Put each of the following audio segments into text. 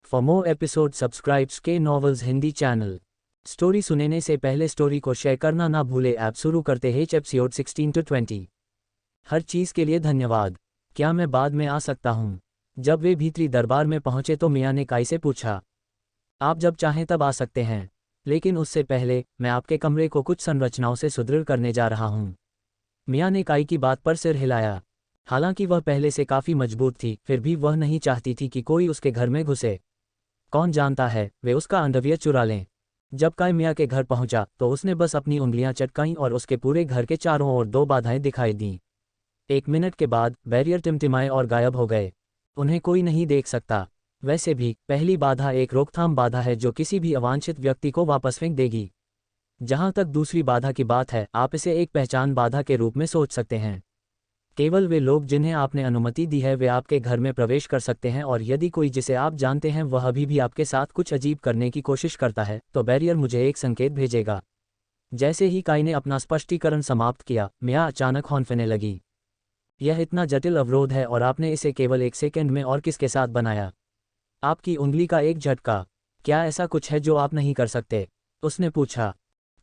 For more episode subscribe के novels Hindi channel. Story सुनने से पहले स्टोरी को शेयर करना ना भूले। ऐप शुरू करते हैं एपिसोड 16 to 20। हर चीज़ के लिए धन्यवाद। क्या मैं बाद में आ सकता हूँ? जब वे भीतरी दरबार में पहुंचे तो मियाँ ने काई से पूछा, आप जब चाहें तब आ सकते हैं, लेकिन उससे पहले मैं आपके कमरे को कुछ संरचनाओं से सुदृढ़ करने जा रहा हूँ। मियाँ ने काई की बात पर सिर हिलाया। हालांकि वह पहले से काफ़ी मजबूत थी, फिर भी वह नहीं चाहती थी कि कोई उसके घर में घुसे। कौन जानता है, वे उसका अंडरवियर चुरा लें। जब काई मियाँ के घर पहुंचा तो उसने बस अपनी उंगलियां चटकाईं और उसके पूरे घर के चारों ओर दो बाधाएं दिखाई दीं। 1 मिनट के बाद बैरियर टिमटिमाए और गायब हो गए। उन्हें कोई नहीं देख सकता। वैसे भी पहली बाधा एक रोकथाम बाधा है जो किसी भी अवांछित व्यक्ति को वापस फेंक देगी। जहां तक दूसरी बाधा की बात है, आप इसे एक पहचान बाधा के रूप में सोच सकते हैं। केवल वे लोग जिन्हें आपने अनुमति दी है वे आपके घर में प्रवेश कर सकते हैं, और यदि कोई जिसे आप जानते हैं वह अभी भी आपके साथ कुछ अजीब करने की कोशिश करता है तो बैरियर मुझे एक संकेत भेजेगा। जैसे ही काई ने अपना स्पष्टीकरण समाप्त किया, मियाँ अचानक हौंफने लगी। यह इतना जटिल अवरोध है और आपने इसे केवल 1 सेकंड में और किसके साथ बनाया? आपकी उंगली का एक झटका। क्या ऐसा कुछ है जो आप नहीं कर सकते? उसने पूछा।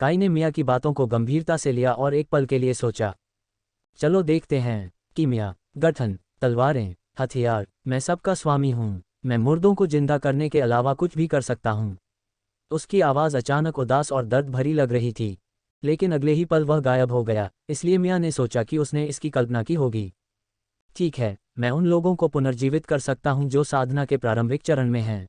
काई ने मियाँ की बातों को गंभीरता से लिया और एक पल के लिए सोचा। चलो देखते हैं। कीमिया, गठन, तलवारें, हथियार, मैं सबका स्वामी हूँ। मैं मुर्दों को जिंदा करने के अलावा कुछ भी कर सकता हूँ। उसकी आवाज़ अचानक उदास और दर्द भरी लग रही थी, लेकिन अगले ही पल वह गायब हो गया। इसलिए मियाँ ने सोचा कि उसने इसकी कल्पना की होगी। ठीक है, मैं उन लोगों को पुनर्जीवित कर सकता हूँ जो साधना के प्रारंभिक चरण में हैं।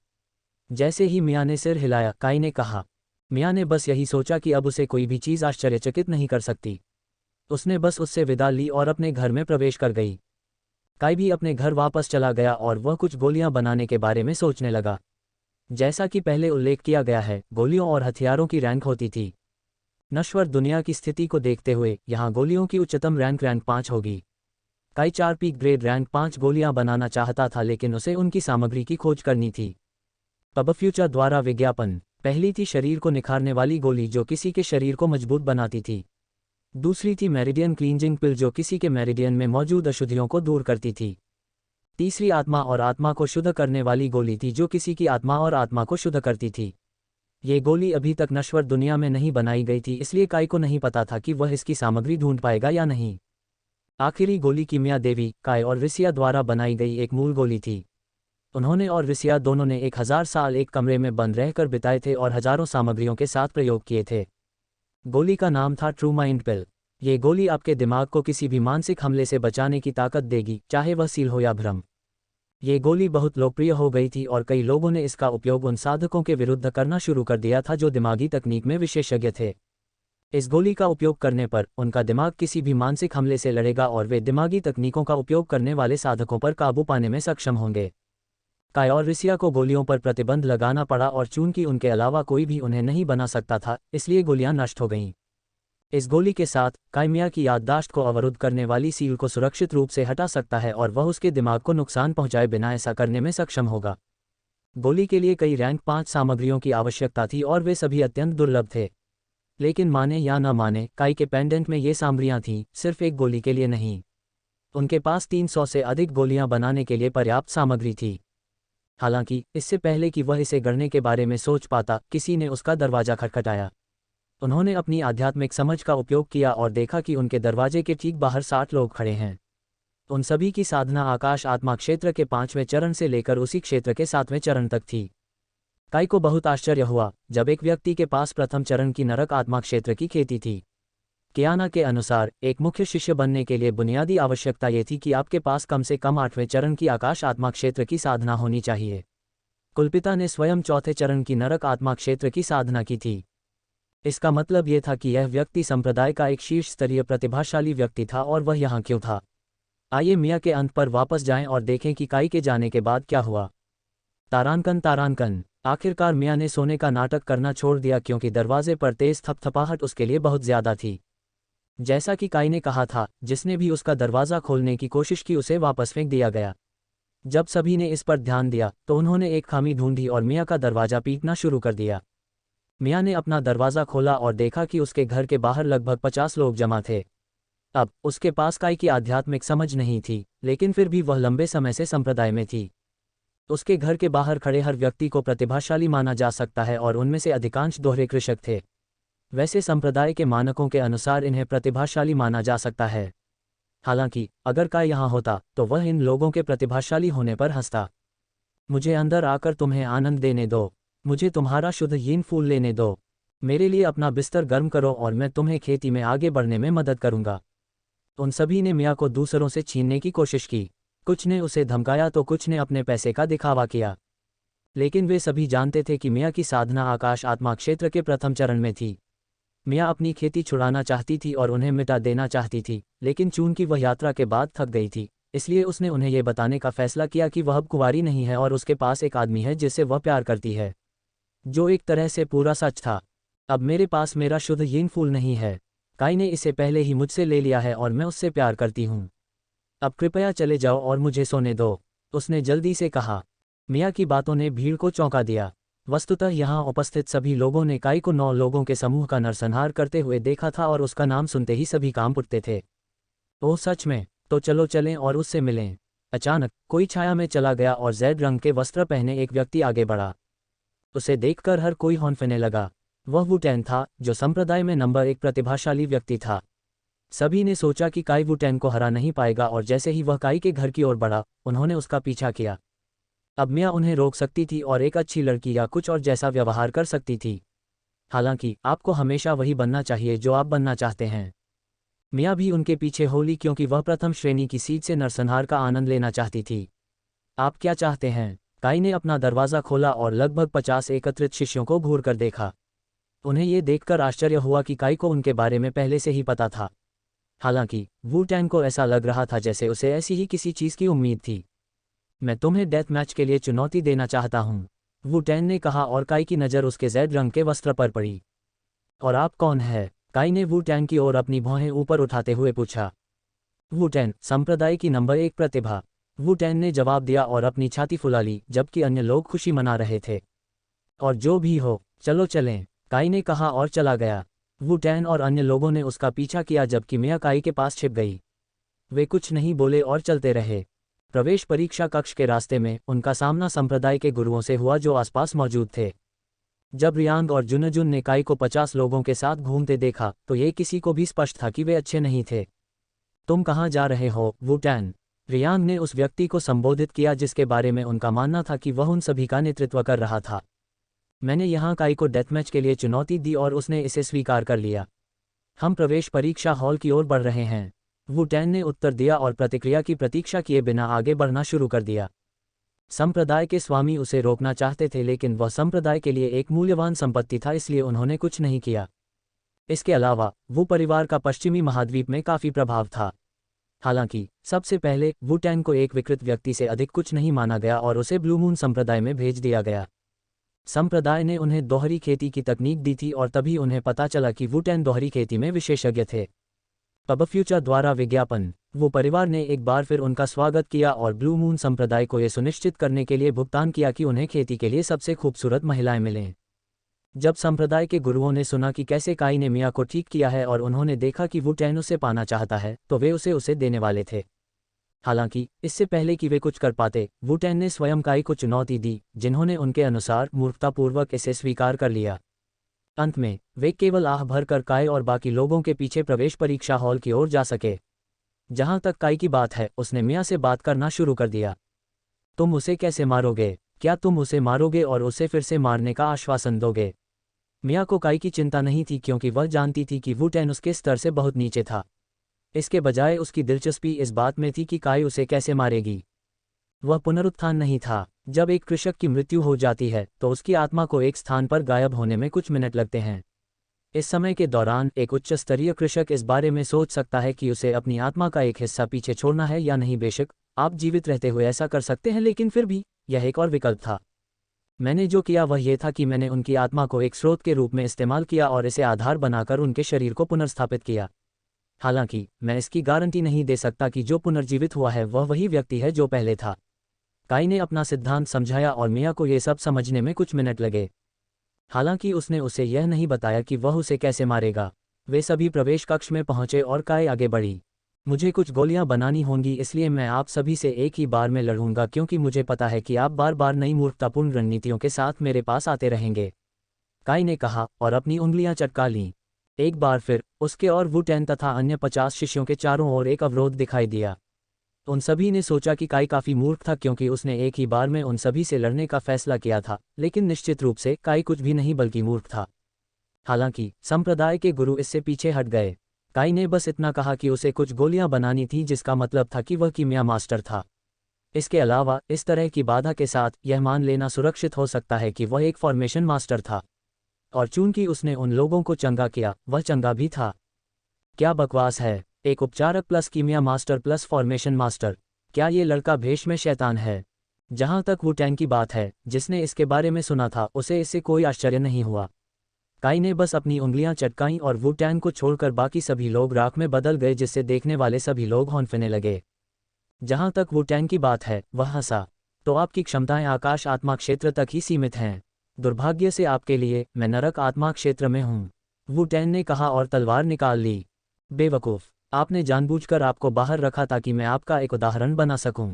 जैसे ही मियाँ ने सिर हिलाया, काई ने कहा। मियाँ ने बस यही सोचा कि अब उसे कोई भी चीज़ आश्चर्यचकित नहीं कर सकती। उसने बस उससे विदा ली और अपने घर में प्रवेश कर गई। काई भी अपने घर वापस चला गया और वह कुछ गोलियां बनाने के बारे में सोचने लगा। जैसा कि पहले उल्लेख किया गया है, गोलियों और हथियारों की रैंक होती थी। नश्वर दुनिया की स्थिति को देखते हुए यहाँ गोलियों की उच्चतम रैंक 5 होगी। काई 4 पीक ग्रेड रैंक 5 गोलियां बनाना चाहता था, लेकिन उसे उनकी सामग्री की खोज करनी थी। पबफ्यूचर द्वारा विज्ञापन। पहली थी शरीर को निखारने वाली गोली जो किसी के शरीर को मजबूत बनाती थी। दूसरी थी मेरिडियन क्लींजिंग पिल जो किसी के मेरिडियन में मौजूद अशुद्धियों को दूर करती थी। तीसरी आत्मा और आत्मा को शुद्ध करने वाली गोली थी जो किसी की आत्मा और आत्मा को शुद्ध करती थी। ये गोली अभी तक नश्वर दुनिया में नहीं बनाई गई थी, इसलिए काई को नहीं पता था कि वह इसकी सामग्री ढूंढ पाएगा या नहीं। आखिरी गोली कीमिया देवी, काई और रिसिया द्वारा बनाई गई एक मूल गोली थी। उन्होंने और रिसिया दोनों ने 1000 साल एक कमरे में बंद रहकर बिताए थे और हजारों सामग्रियों के साथ प्रयोग किए थे। गोली का नाम था ट्रू माइंड पिल। ये गोली आपके दिमाग को किसी भी मानसिक हमले से बचाने की ताकत देगी, चाहे वह सील हो या भ्रम। ये गोली बहुत लोकप्रिय हो गई थी और कई लोगों ने इसका उपयोग उन साधकों के विरुद्ध करना शुरू कर दिया था जो दिमागी तकनीक में विशेषज्ञ थे। इस गोली का उपयोग करने पर उनका दिमाग किसी भी मानसिक हमले से लड़ेगा और वे दिमागी तकनीकों का उपयोग करने वाले साधकों पर काबू पाने में सक्षम होंगे। काई और रिसिया को गोलियों पर प्रतिबंध लगाना पड़ा और चूंकि उनके अलावा कोई भी उन्हें नहीं बना सकता था, इसलिए गोलियां नष्ट हो गईं। इस गोली के साथ काई मियाँ की याददाश्त को अवरुद्ध करने वाली सील को सुरक्षित रूप से हटा सकता है और वह उसके दिमाग को नुकसान पहुंचाए बिना ऐसा करने में सक्षम होगा। गोली के लिए कई रैंक 5 सामग्रियों की आवश्यकता थी और वे सभी अत्यंत दुर्लभ थे। लेकिन माने या न माने, काई के पेंडेंट में ये सामग्रियां थीं, सिर्फ एक गोली के लिए नहीं। उनके पास 300 से अधिक गोलियां बनाने के लिए पर्याप्त सामग्री थी। हालांकि इससे पहले कि वह इसे गढ़ने के बारे में सोच पाता, किसी ने उसका दरवाजा खटखटाया। उन्होंने अपनी आध्यात्मिक समझ का उपयोग किया और देखा कि उनके दरवाजे के ठीक बाहर 60 लोग खड़े हैं। उन सभी की साधना आकाश आत्मा क्षेत्र के 5वें चरण से लेकर उसी क्षेत्र के 7वें चरण तक थी। काई को बहुत आश्चर्य हुआ जब एक व्यक्ति के पास प्रथम चरण की नरक आत्मा क्षेत्र की खेती थी। कियाना के अनुसार एक मुख्य शिष्य बनने के लिए बुनियादी आवश्यकता ये थी कि आपके पास कम से कम 8वें चरण की आकाश आत्मा क्षेत्र की साधना होनी चाहिए। कुलपिता ने स्वयं चौथे चरण की नरक आत्मा क्षेत्र की साधना की थी। इसका मतलब यह था कि यह व्यक्ति संप्रदाय का एक शीर्ष स्तरीय प्रतिभाशाली व्यक्ति था, और वह यहाँ क्यों था? आइए मियाँ के अंत पर वापस जाएं और देखें कि काई के जाने के बाद क्या हुआ। तारांकन। आखिरकार मियाँ ने सोने का नाटक करना छोड़ दिया क्योंकि दरवाजे पर तेज थपथपाहट उसके लिए बहुत ज्यादा थी। जैसा कि काई ने कहा था, जिसने भी उसका दरवाज़ा खोलने की कोशिश की उसे वापस फेंक दिया गया। जब सभी ने इस पर ध्यान दिया तो उन्होंने एक खामी ढूंढी और मियाँ का दरवाज़ा पीटना शुरू कर दिया। मियाँ ने अपना दरवाज़ा खोला और देखा कि उसके घर के बाहर लगभग 50 लोग जमा थे। अब उसके पास काई की आध्यात्मिक समझ नहीं थी, लेकिन फिर भी वह लंबे समय से संप्रदाय में थी। उसके घर के बाहर खड़े हर व्यक्ति को प्रतिभाशाली माना जा सकता है और उनमें से अधिकांश दोहरे कृषक थे। वैसे संप्रदाय के मानकों के अनुसार इन्हें प्रतिभाशाली माना जा सकता है। हालांकि अगर काय यहाँ होता तो वह इन लोगों के प्रतिभाशाली होने पर हंसता। मुझे अंदर आकर तुम्हें आनंद देने दो, मुझे तुम्हारा शुद्ध यीन फूल लेने दो, मेरे लिए अपना बिस्तर गर्म करो और मैं तुम्हें खेती में आगे बढ़ने में मदद करूंगा। उन सभी ने मियाँ को दूसरों से छीनने की कोशिश की। कुछ ने उसे धमकाया तो कुछ ने अपने पैसे का दिखावा किया। लेकिन वे सभी जानते थे कि मियाँ की साधना आकाश आत्मा क्षेत्र के प्रथम चरण में थी। मियाँ अपनी खेती छुड़ाना चाहती थी और उन्हें मिटा देना चाहती थी, लेकिन चूंकि वह यात्रा के बाद थक गई थी, इसलिए उसने उन्हें यह बताने का फैसला किया कि वह अब कुंवारी नहीं है और उसके पास एक आदमी है जिससे वह प्यार करती है, जो एक तरह से पूरा सच था। अब मेरे पास मेरा शुद्ध यीन फूल नहीं है, काय ने इसे पहले ही मुझसे ले लिया है और मैं उससे प्यार करती हूँ। अब कृपया चले जाओ और मुझे सोने दो, उसने जल्दी से कहा। मियाँ की बातों ने भीड़ को चौंका दिया। वस्तुतः यहाँ उपस्थित सभी लोगों ने काय को 9 लोगों के समूह का नरसंहार करते हुए देखा था और उसका नाम सुनते ही सभी कांप उठते थे। ओह सच में, तो चलो चलें और उससे मिलें। अचानक कोई छाया में चला गया और ज़ेड रंग के वस्त्र पहने एक व्यक्ति आगे बढ़ा। उसे देखकर हर कोई हौंफने लगा। वह वू टैन था, जो संप्रदाय में नंबर 1 प्रतिभाशाली व्यक्ति था। सभी ने सोचा कि काय वू टैन को हरा नहीं पाएगा और जैसे ही वह काय के घर की ओर बढ़ा, उन्होंने उसका पीछा किया। अब मियाँ उन्हें रोक सकती थी और एक अच्छी लड़की या कुछ और जैसा व्यवहार कर सकती थी। हालांकि आपको हमेशा वही बनना चाहिए जो आप बनना चाहते हैं। मियाँ भी उनके पीछे हो ली क्योंकि वह प्रथम श्रेणी की सीट से नरसंहार का आनंद लेना चाहती थी। आप क्या चाहते हैं? काय ने अपना दरवाज़ा खोला और लगभग 50 एकत्रित शिष्यों को घूर कर देखा। उन्हें ये देखकर आश्चर्य हुआ कि काय को उनके बारे में पहले से ही पता था। हालांकि वू टैन को ऐसा लग रहा था जैसे उसे ऐसी ही किसी चीज़ की उम्मीद थी। मैं तुम्हें डेथ मैच के लिए चुनौती देना चाहता हूँ, वू टैन ने कहा और काय की नज़र उसके ज़ेड रंग के वस्त्र पर पड़ी। और आप कौन है? काय ने वू टैन की ओर अपनी भौहें ऊपर उठाते हुए पूछा। वू टैन, संप्रदाय की नंबर 1 प्रतिभा, वू टैन ने जवाब दिया और अपनी छाती फुला ली, जबकि अन्य लोग खुशी मना रहे थे। और जो भी हो, चलो चलें, काय ने कहा और चला गया। वू टैन और अन्य लोगों ने उसका पीछा किया जबकि मियाँ काय के पास छिप गई। वे कुछ नहीं बोले और चलते रहे। प्रवेश परीक्षा कक्ष के रास्ते में उनका सामना संप्रदाय के गुरुओं से हुआ जो आसपास मौजूद थे। जब रियांग और जुनजुन ने काय को 50 लोगों के साथ घूमते देखा तो ये किसी को भी स्पष्ट था कि वे अच्छे नहीं थे। तुम कहाँ जा रहे हो, वू टैन? रियांग ने उस व्यक्ति को संबोधित किया जिसके बारे में उनका मानना था कि वह उन सभी का नेतृत्व कर रहा था। मैंने यहाँ काय को डेथमैच के लिए चुनौती दी और उसने इसे स्वीकार कर लिया। हम प्रवेश परीक्षा हॉल की ओर बढ़ रहे हैं, वू टैन ने उत्तर दिया और प्रतिक्रिया की प्रतीक्षा किए बिना आगे बढ़ना शुरू कर दिया। संप्रदाय के स्वामी उसे रोकना चाहते थे लेकिन वह संप्रदाय के लिए एक मूल्यवान संपत्ति था, इसलिए उन्होंने कुछ नहीं किया। इसके अलावा वू परिवार का पश्चिमी महाद्वीप में काफ़ी प्रभाव था। हालांकि सबसे पहले वू टैन को एक विकृत व्यक्ति से अधिक कुछ नहीं माना गया और उसे ब्लू मून संप्रदाय में भेज दिया गया। संप्रदाय ने उन्हें दोहरी खेती की तकनीक दी थी और तभी उन्हें पता चला कि वू टैन दोहरी खेती में विशेषज्ञ थे। पब फ्यूचर द्वारा विज्ञापन, वो परिवार ने एक बार फिर उनका स्वागत किया और ब्लू मून संप्रदाय को यह सुनिश्चित करने के लिए भुगतान किया कि उन्हें खेती के लिए सबसे खूबसूरत महिलाएं मिलें। जब संप्रदाय के गुरुओं ने सुना कि कैसे काय ने मियाँ को ठीक किया है और उन्होंने देखा कि वू टैन उसे पाना चाहता है तो वे उसे देने वाले थे। हालांकि इससे पहले कि वे कुछ कर पाते, वू टैन ने स्वयं काय को चुनौती दी, जिन्होंने उनके अनुसार मूर्खतापूर्वक इसे स्वीकार कर लिया। अंत में वे केवल आह भर कर काय और बाकी लोगों के पीछे प्रवेश परीक्षा हॉल की ओर जा सके। जहां तक काय की बात है, उसने मियाँ से बात करना शुरू कर दिया। तुम उसे कैसे मारोगे? क्या तुम उसे मारोगे और उसे फिर से मारने का आश्वासन दोगे? मियाँ को काय की चिंता नहीं थी क्योंकि वह जानती थी कि वू टैन उसके स्तर से बहुत नीचे था। इसके बजाय उसकी दिलचस्पी इस बात में थी कि काय उसे कैसे मारेगी। वह पुनरुत्थान नहीं था। जब एक कृषक की मृत्यु हो जाती है तो उसकी आत्मा को एक स्थान पर गायब होने में कुछ मिनट लगते हैं। इस समय के दौरान एक उच्च स्तरीय कृषक इस बारे में सोच सकता है कि उसे अपनी आत्मा का एक हिस्सा पीछे छोड़ना है या नहीं। बेशक आप जीवित रहते हुए ऐसा कर सकते हैं, लेकिन फिर भी यह एक और विकल्प था। मैंने जो किया वह यह था कि मैंने उनकी आत्मा को एक स्रोत के रूप में इस्तेमाल किया और इसे आधार बनाकर उनके शरीर को पुनर्स्थापित किया। हालांकि मैं इसकी गारंटी नहीं दे सकता कि जो पुनर्जीवित हुआ है वह वही व्यक्ति है जो पहले था। काय ने अपना सिद्धांत समझाया और मियाँ को ये सब समझने में कुछ मिनट लगे। हालांकि उसने उसे यह नहीं बताया कि वह उसे कैसे मारेगा। वे सभी प्रवेश कक्ष में पहुंचे और काय आगे बढ़ी। मुझे कुछ गोलियां बनानी होंगी, इसलिए मैं आप सभी से एक ही बार में लड़ूंगा क्योंकि मुझे पता है कि आप बार बार नई मूर्खतापूर्ण रणनीतियों के साथ मेरे पास आते रहेंगे, काई ने कहा और अपनी उंगलियां चटका लीं। एक बार फिर उसके और वू टेन तथा अन्य 50 शिष्यों के चारों ओर एक अवरोध दिखाई दिया। उन सभी ने सोचा कि काई काफी मूर्ख था क्योंकि उसने एक ही बार में उन सभी से लड़ने का फैसला किया था, लेकिन निश्चित रूप से काई कुछ भी नहीं बल्कि मूर्ख था। हालांकि संप्रदाय के गुरु इससे पीछे हट गए। काई ने बस इतना कहा कि उसे कुछ गोलियां बनानी थी, जिसका मतलब था कि वह कीमिया मास्टर था। इसके अलावा इस तरह की बाधा के साथ यह मान लेना सुरक्षित हो सकता है कि वह एक फॉर्मेशन मास्टर था, और चूंकि उसने उन लोगों को चंगा किया, वह चंगा भी था। क्या बकवास है, एक उपचारक प्लस कीमिया मास्टर प्लस फॉर्मेशन मास्टर, क्या ये लड़का भेष में शैतान है? जहां तक वू टैंग की बात है, जिसने इसके बारे में सुना था उसे इससे कोई आश्चर्य नहीं हुआ। काई ने बस अपनी उंगलियां चटकाईं और वू टैंग को छोड़कर बाकी सभी लोग राख में बदल गए, जिससे देखने वाले सभी लोग हौंफने लगे। जहां तक वू टैंग की बात है, वह हंसा। तो आपकी क्षमताएं आकाश आत्मा क्षेत्र तक ही सीमित हैं। दुर्भाग्य से आपके लिए मैं नरक आत्मा क्षेत्र में हूं, वू टैंग ने कहा और तलवार निकाल ली। बेवकूफ, आपने जानबूझकर आपको बाहर रखा ताकि मैं आपका एक उदाहरण बना सकूं।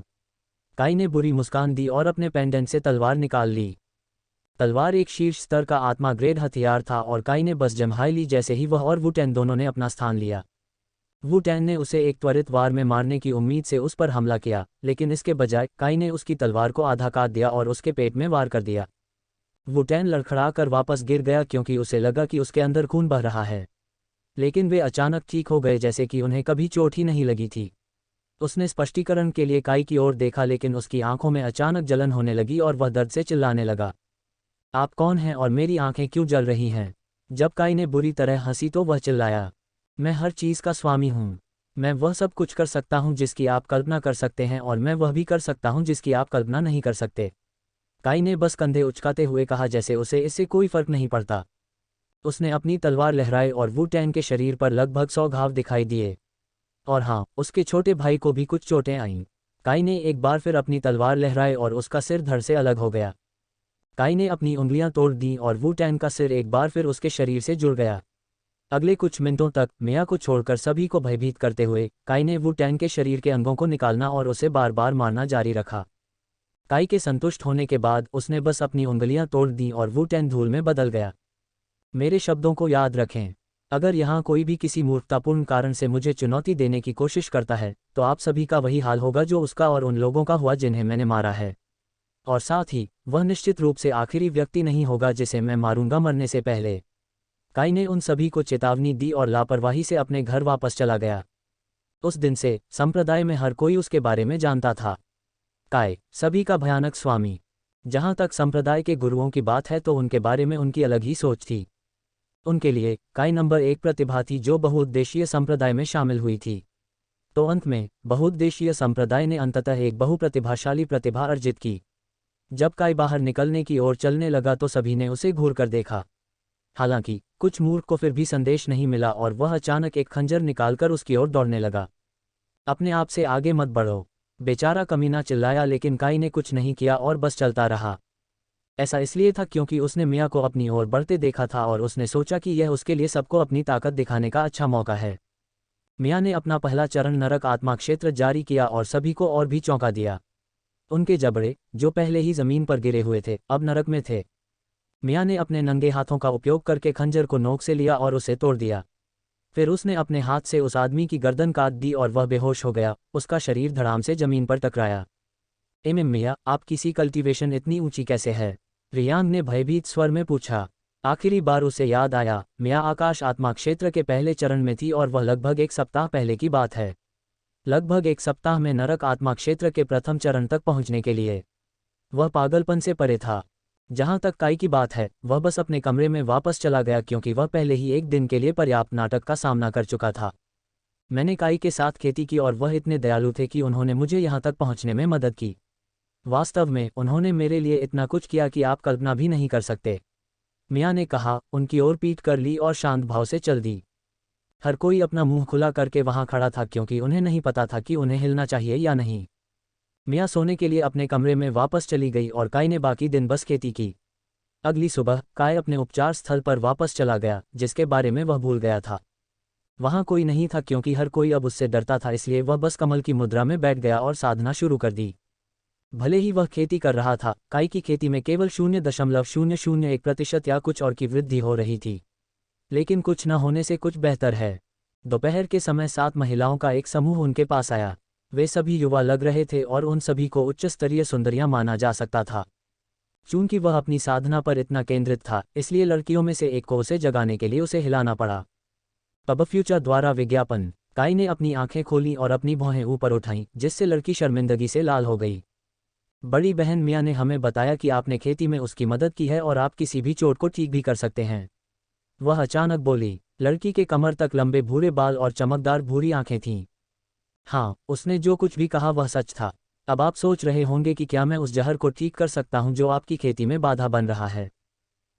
काई ने बुरी मुस्कान दी और अपने पेंडेंट से तलवार निकाल ली। तलवार एक शीर्ष स्तर का आत्मा ग्रेड हथियार था और काई ने बस जम्हाई ली जैसे ही वह और वू टैन दोनों ने अपना स्थान लिया। वू टैन ने उसे एक त्वरित वार में मारने की उम्मीद से उस पर हमला किया, लेकिन इसके बजाय काई ने उसकी तलवार को आधा काट दिया और उसके पेट में वार कर दिया। वू टैन लड़खड़ाकर वापस गिर गया क्योंकि उसे लगा कि उसके अंदर खून बह रहा है, लेकिन वे अचानक ठीक हो गए जैसे कि उन्हें कभी चोट ही नहीं लगी थी। उसने स्पष्टीकरण के लिए काई की ओर देखा, लेकिन उसकी आंखों में अचानक जलन होने लगी और वह दर्द से चिल्लाने लगा। आप कौन हैं और मेरी आंखें क्यों जल रही हैं? जब काई ने बुरी तरह हंसी तो वह चिल्लाया, मैं हर चीज़ का स्वामी हूँ। मैं वह सब कुछ कर सकता हूँ जिसकी आप कल्पना कर सकते हैं, और मैं वह भी कर सकता हूँ जिसकी आप कल्पना नहीं कर सकते। काई ने बस कंधे उचकाते हुए कहा जैसे उसे इससे कोई फर्क नहीं पड़ता। उसने अपनी तलवार लहराई और वू टैन के शरीर पर लगभग 100 घाव दिखाई दिए। और हाँ, उसके छोटे भाई को भी कुछ चोटें आईं। काई ने एक बार फिर अपनी तलवार लहराई और उसका सिर धड़ से अलग हो गया। काई ने अपनी उंगलियां तोड़ दीं और वू टैन का सिर एक बार फिर उसके शरीर से जुड़ गया। अगले कुछ मिनटों तक मिया को छोड़कर सभी को भयभीत करते हुए काई ने वू टैन के शरीर के अंगों को निकालना और उसे बार बार मारना जारी रखा। काई के संतुष्ट होने के बाद उसने बस अपनी उंगलियां तोड़ दीं और वू टैन धूल में बदल गया। मेरे शब्दों को याद रखें, अगर यहाँ कोई भी किसी मूर्खतापूर्ण कारण से मुझे चुनौती देने की कोशिश करता है, तो आप सभी का वही हाल होगा जो उसका और उन लोगों का हुआ जिन्हें मैंने मारा है। और साथ ही वह निश्चित रूप से आखिरी व्यक्ति नहीं होगा जिसे मैं मारूंगा मरने से पहले। काई ने उन सभी को चेतावनी दी और लापरवाही से अपने घर वापस चला गया। उस दिन से संप्रदाय में हर कोई उसके बारे में जानता था। काई, सभी का भयानक स्वामी। जहां तक संप्रदाय के गुरुओं की बात है तो उनके बारे में उनकी अलग ही सोच थी। उनके लिए काई नंबर 1 प्रतिभा थी जो बहुउद्देशीय संप्रदाय में शामिल हुई थी। तो अंत में बहुउद्देशीय संप्रदाय ने अंततः एक बहुप्रतिभाशाली प्रतिभा अर्जित की। जब काई बाहर निकलने की ओर चलने लगा तो सभी ने उसे घूर कर देखा। हालांकि कुछ मूर्ख को फिर भी संदेश नहीं मिला और वह अचानक एक खंजर निकालकर उसकी ओर दौड़ने लगा। अपने आप से आगे मत बढ़ो, बेचारा कमीना चिल्लाया, लेकिन काई ने कुछ नहीं किया और बस चलता रहा। ऐसा इसलिए था क्योंकि उसने मिया को अपनी ओर बढ़ते देखा था और उसने सोचा कि यह उसके लिए सबको अपनी ताकत दिखाने का अच्छा मौका है। मिया ने अपना पहला चरण नरक आत्मा क्षेत्र जारी किया और सभी को और भी चौंका दिया। उनके जबड़े, जो पहले ही जमीन पर गिरे हुए थे, अब नरक में थे। मिया ने अपने नंगे हाथों का उपयोग करके खंजर को नोक से लिया और उसे तोड़ दिया। फिर उसने अपने हाथ से उस आदमी की गर्दन काट दी और वह बेहोश हो गया। उसका शरीर धड़ाम से जमीन पर टकराया। मिया, आप किसी कल्टीवेशन इतनी ऊंची कैसे है? रियांग ने भयभीत स्वर में पूछा। आखिरी बार उसे याद आया, मिया आकाश आत्मा क्षेत्र के पहले चरण में थी और वह लगभग एक सप्ताह पहले की बात है। लगभग एक सप्ताह में नरक आत्मा क्षेत्र के प्रथम चरण तक पहुंचने के लिए वह पागलपन से परे था। जहां तक काई की बात है, वह बस अपने कमरे में वापस चला गया क्योंकि वह पहले ही एक दिन के लिए पर्याप्त नाटक का सामना कर चुका था। मैंने काई के साथ खेती की और वह इतने दयालु थे कि उन्होंने मुझे यहां तक पहुंचने में मदद की। वास्तव में उन्होंने मेरे लिए इतना कुछ किया कि आप कल्पना भी नहीं कर सकते। मिया ने कहा, उनकी ओर पीठ कर ली और शांत भाव से चल दी। हर कोई अपना मुंह खुला करके वहां खड़ा था क्योंकि उन्हें नहीं पता था कि उन्हें हिलना चाहिए या नहीं। मिया सोने के लिए अपने कमरे में वापस चली गई और काई ने बाकी दिन बस खेती की। अगली सुबह काई अपने उपचार स्थल पर वापस चला गया, जिसके बारे में वह भूल गया था। वहाँ कोई नहीं था क्योंकि हर कोई अब उससे डरता था, इसलिए वह बस कमल की मुद्रा में बैठ गया और साधना शुरू कर दी। भले ही वह खेती कर रहा था, काई की खेती में केवल 0.001% या कुछ और की वृद्धि हो रही थी। लेकिन कुछ न होने से कुछ बेहतर है। दोपहर के समय 7 महिलाओं का एक समूह उनके पास आया। वे सभी युवा लग रहे थे और उन सभी को उच्च स्तरीय सुंदरियां माना जा सकता था। चूंकि वह अपनी साधना पर इतना केंद्रित था, इसलिए लड़कियों में से एक को उसे जगाने के लिए उसे हिलाना पड़ा। पब फ्यूचर द्वारा विज्ञापन। काई ने अपनी आंखें खोलीं और अपनी भौहें ऊपर उठाईं, जिससे लड़की शर्मिंदगी से लाल हो गई। बड़ी बहन मिया ने हमें बताया कि आपने खेती में उसकी मदद की है और आप किसी भी चोट को ठीक भी कर सकते हैं। वह अचानक बोली। लड़की के कमर तक लंबे भूरे बाल और चमकदार भूरी आंखें थीं। हाँ, उसने जो कुछ भी कहा वह सच था। अब आप सोच रहे होंगे कि क्या मैं उस जहर को ठीक कर सकता हूं जो आपकी खेती में बाधा बन रहा है,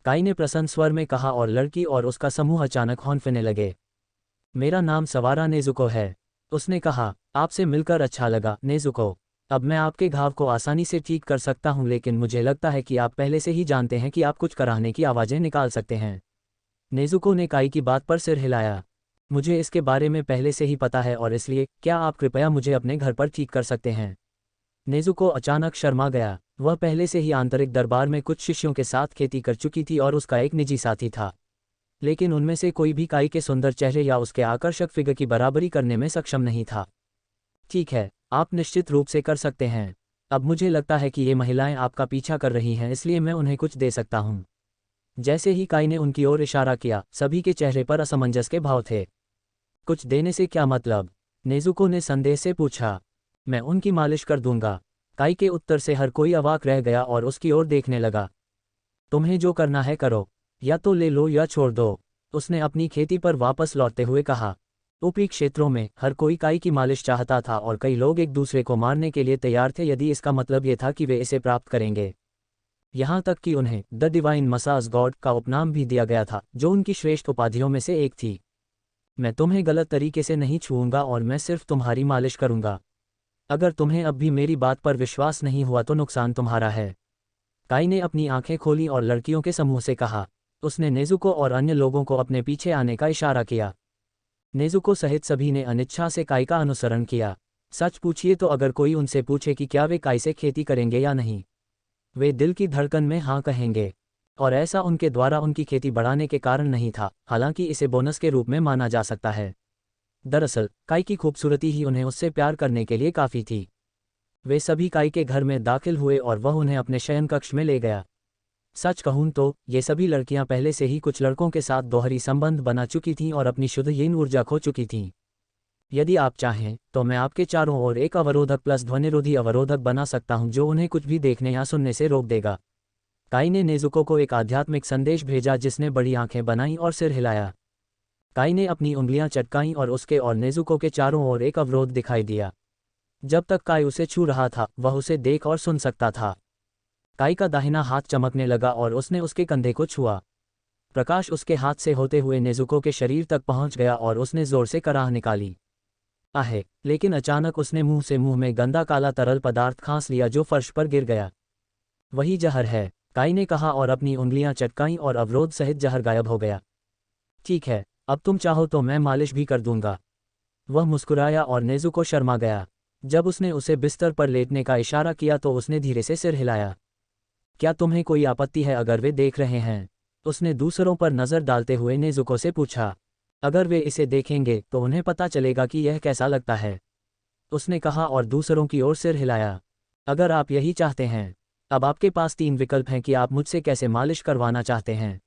काई ने प्रसन्न स्वर में कहा और लड़की और उसका समूह अचानक हौंफने लगे। मेरा नाम सवारा नेजुको है, उसने कहा। आपसे मिलकर अच्छा लगा नेजुको। अब मैं आपके घाव को आसानी से ठीक कर सकता हूं, लेकिन मुझे लगता है कि आप पहले से ही जानते हैं कि आप कुछ कराहने की आवाज़ें निकाल सकते हैं। नेजुको ने काई की बात पर सिर हिलाया। मुझे इसके बारे में पहले से ही पता है और इसलिए क्या आप कृपया मुझे अपने घर पर ठीक कर सकते हैं। नेजुको अचानक शर्मा गया। वह पहले से ही आंतरिक दरबार में कुछ शिष्यों के साथ खेती कर चुकी थी और उसका एक निजी साथी था, लेकिन उनमें से कोई भी काई के सुंदर चेहरे या उसके आकर्षक फिगर की बराबरी करने में सक्षम नहीं था। ठीक है, आप निश्चित रूप से कर सकते हैं। अब मुझे लगता है कि ये महिलाएं आपका पीछा कर रही हैं, इसलिए मैं उन्हें कुछ दे सकता हूं। जैसे ही काई ने उनकी ओर इशारा किया, सभी के चेहरे पर असमंजस के भाव थे। कुछ देने से क्या मतलब? नेजुको ने संदेह से पूछा। मैं उनकी मालिश कर दूंगा। काई के उत्तर से हर कोई अवाक रह गया और उसकी ओर देखने लगा। तुम्हें जो करना है करो, या तो ले लो या छोड़ दो, उसने अपनी खेती पर वापस लौटते हुए कहा। ऊपरी क्षेत्रों में हर कोई काई की मालिश चाहता था और कई लोग एक दूसरे को मारने के लिए तैयार थे यदि इसका मतलब ये था कि वे इसे प्राप्त करेंगे। यहाँ तक कि उन्हें द डिवाइन मसाज गॉड का उपनाम भी दिया गया था, जो उनकी श्रेष्ठ उपाधियों में से एक थी। मैं तुम्हें गलत तरीके से नहीं छूऊंगा और मैं सिर्फ तुम्हारी मालिश करूंगा। अगर तुम्हें अब भी मेरी बात पर विश्वास नहीं हुआ तो नुकसान तुम्हारा है। काई ने अपनी आंखें खोलीं और लड़कियों के समूह से कहा। उसने नेजुको और अन्य लोगों को अपने पीछे आने का इशारा किया। नेजुको सहित सभी ने अनिच्छा से काई का अनुसरण किया। सच पूछिए तो अगर कोई उनसे पूछे कि क्या वे काई से खेती करेंगे या नहीं, वे दिल की धड़कन में हाँ कहेंगे। और ऐसा उनके द्वारा उनकी खेती बढ़ाने के कारण नहीं था, हालांकि इसे बोनस के रूप में माना जा सकता है। दरअसल काई की खूबसूरती ही उन्हें उससे प्यार करने के लिए काफ़ी थी। वे सभी काई के घर में दाखिल हुए और वह उन्हें अपने शयन कक्ष में ले गया। सच कहूं तो ये सभी लड़कियां पहले से ही कुछ लड़कों के साथ दोहरी संबंध बना चुकी थीं और अपनी शुद्ध यीन ऊर्जा खो चुकी थीं। यदि आप चाहें तो मैं आपके चारों ओर एक अवरोधक प्लस ध्वनिरोधी अवरोधक बना सकता हूं जो उन्हें कुछ भी देखने या सुनने से रोक देगा। काई ने नेजुको को एक आध्यात्मिक संदेश भेजा, जिसने बड़ी आंखें बनाईं और सिर हिलाया। काई ने अपनी उंगलियां चटकाईं और उसके और नेजुको के चारों ओर एक अवरोध दिखाई दिया। जब तक काई उसे छू रहा था वह उसे देख और सुन सकता था। काई का दाहिना हाथ चमकने लगा और उसने उसके कंधे को छुआ। प्रकाश उसके हाथ से होते हुए नेजुको के शरीर तक पहुंच गया और उसने जोर से कराह निकाली। आहे! लेकिन अचानक उसने मुंह से मुंह में गंदा काला तरल पदार्थ खांस लिया जो फर्श पर गिर गया। वही जहर है, काई ने कहा और अपनी उंगलियां चटकाईं और अवरोध सहित जहर गायब हो गया। ठीक है, अब तुम चाहो तो मैं मालिश भी कर दूंगा। वह मुस्कुराया और नेजुको शर्मा गया। जब उसने उसे बिस्तर पर लेटने का इशारा किया तो उसने धीरे से सिर हिलाया। क्या तुम्हें कोई आपत्ति है अगर वे देख रहे हैं? उसने दूसरों पर नज़र डालते हुए नेजुको से पूछा। अगर वे इसे देखेंगे तो उन्हें पता चलेगा कि यह कैसा लगता है, उसने कहा और दूसरों की ओर सिर हिलाया। अगर आप यही चाहते हैं, अब आपके पास 3 विकल्प हैं कि आप मुझसे कैसे मालिश करवाना चाहते हैं।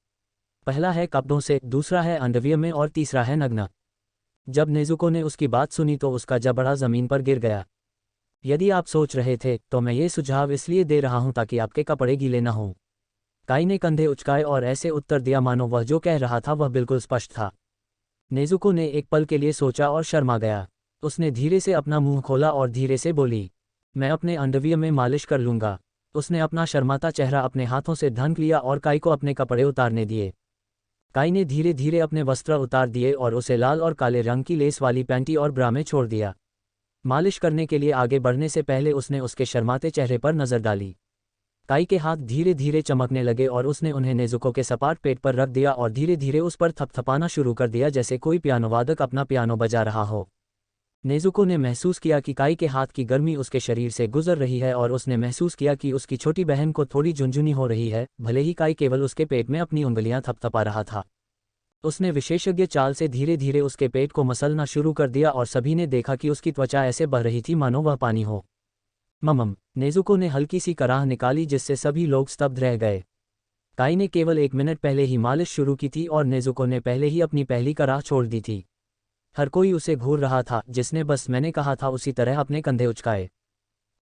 पहला है कपड़ों से, दूसरा है अंडरवियर में और तीसरा है नग्न। जब नेजुको ने उसकी बात सुनी तो उसका जबड़ा ज़मीन पर गिर गया। यदि आप सोच रहे थे तो मैं ये सुझाव इसलिए दे रहा हूं ताकि आपके कपड़े गीले न हों। काई ने कंधे उचकाए और ऐसे उत्तर दिया मानो वह जो कह रहा था वह बिल्कुल स्पष्ट था। नेजुको ने एक पल के लिए सोचा और शर्मा गया। उसने धीरे से अपना मुंह खोला और धीरे से बोली, मैं अपने अंडरवियर में मालिश कर लूंगा। उसने अपना शर्माता चेहरा अपने हाथों से ढक लिया और काई को अपने कपड़े उतारने दिए। काई ने धीरे धीरे अपने वस्त्र उतार दिए और उसे लाल और काले रंग की लेस वाली पैंटी और ब्रा में छोड़ दिया। मालिश करने के लिए आगे बढ़ने से पहले उसने उसके शर्माते चेहरे पर नज़र डाली। काई के हाथ धीरे धीरे चमकने लगे और उसने उन्हें नेजुको के सपाट पेट पर रख दिया और धीरे धीरे उस पर थपथपाना शुरू कर दिया जैसे कोई पियानो वादक अपना पियानो बजा रहा हो। नेजुको ने महसूस किया कि काई के हाथ की गर्मी उसके शरीर से गुजर रही है और उसने महसूस किया कि उसकी छोटी बहन को थोड़ी झुंझुनी हो रही है, भले ही काई केवल उसके पेट में अपनी उंगलियां थपथपा रहा था। उसने विशेषज्ञ चाल से धीरे धीरे उसके पेट को मसलना शुरू कर दिया और सभी ने देखा कि उसकी त्वचा ऐसे बह रही थी मानो वह पानी हो। ममम, नेजुको ने हल्की सी कराह निकाली जिससे सभी लोग स्तब्ध रह गए। काई ने केवल 1 मिनट पहले ही मालिश शुरू की थी और नेजुको ने पहले ही अपनी पहली कराह छोड़ दी थी। हर कोई उसे घूर रहा था जिसने बस मैंने कहा था उसी तरह अपने कंधे उचकाए।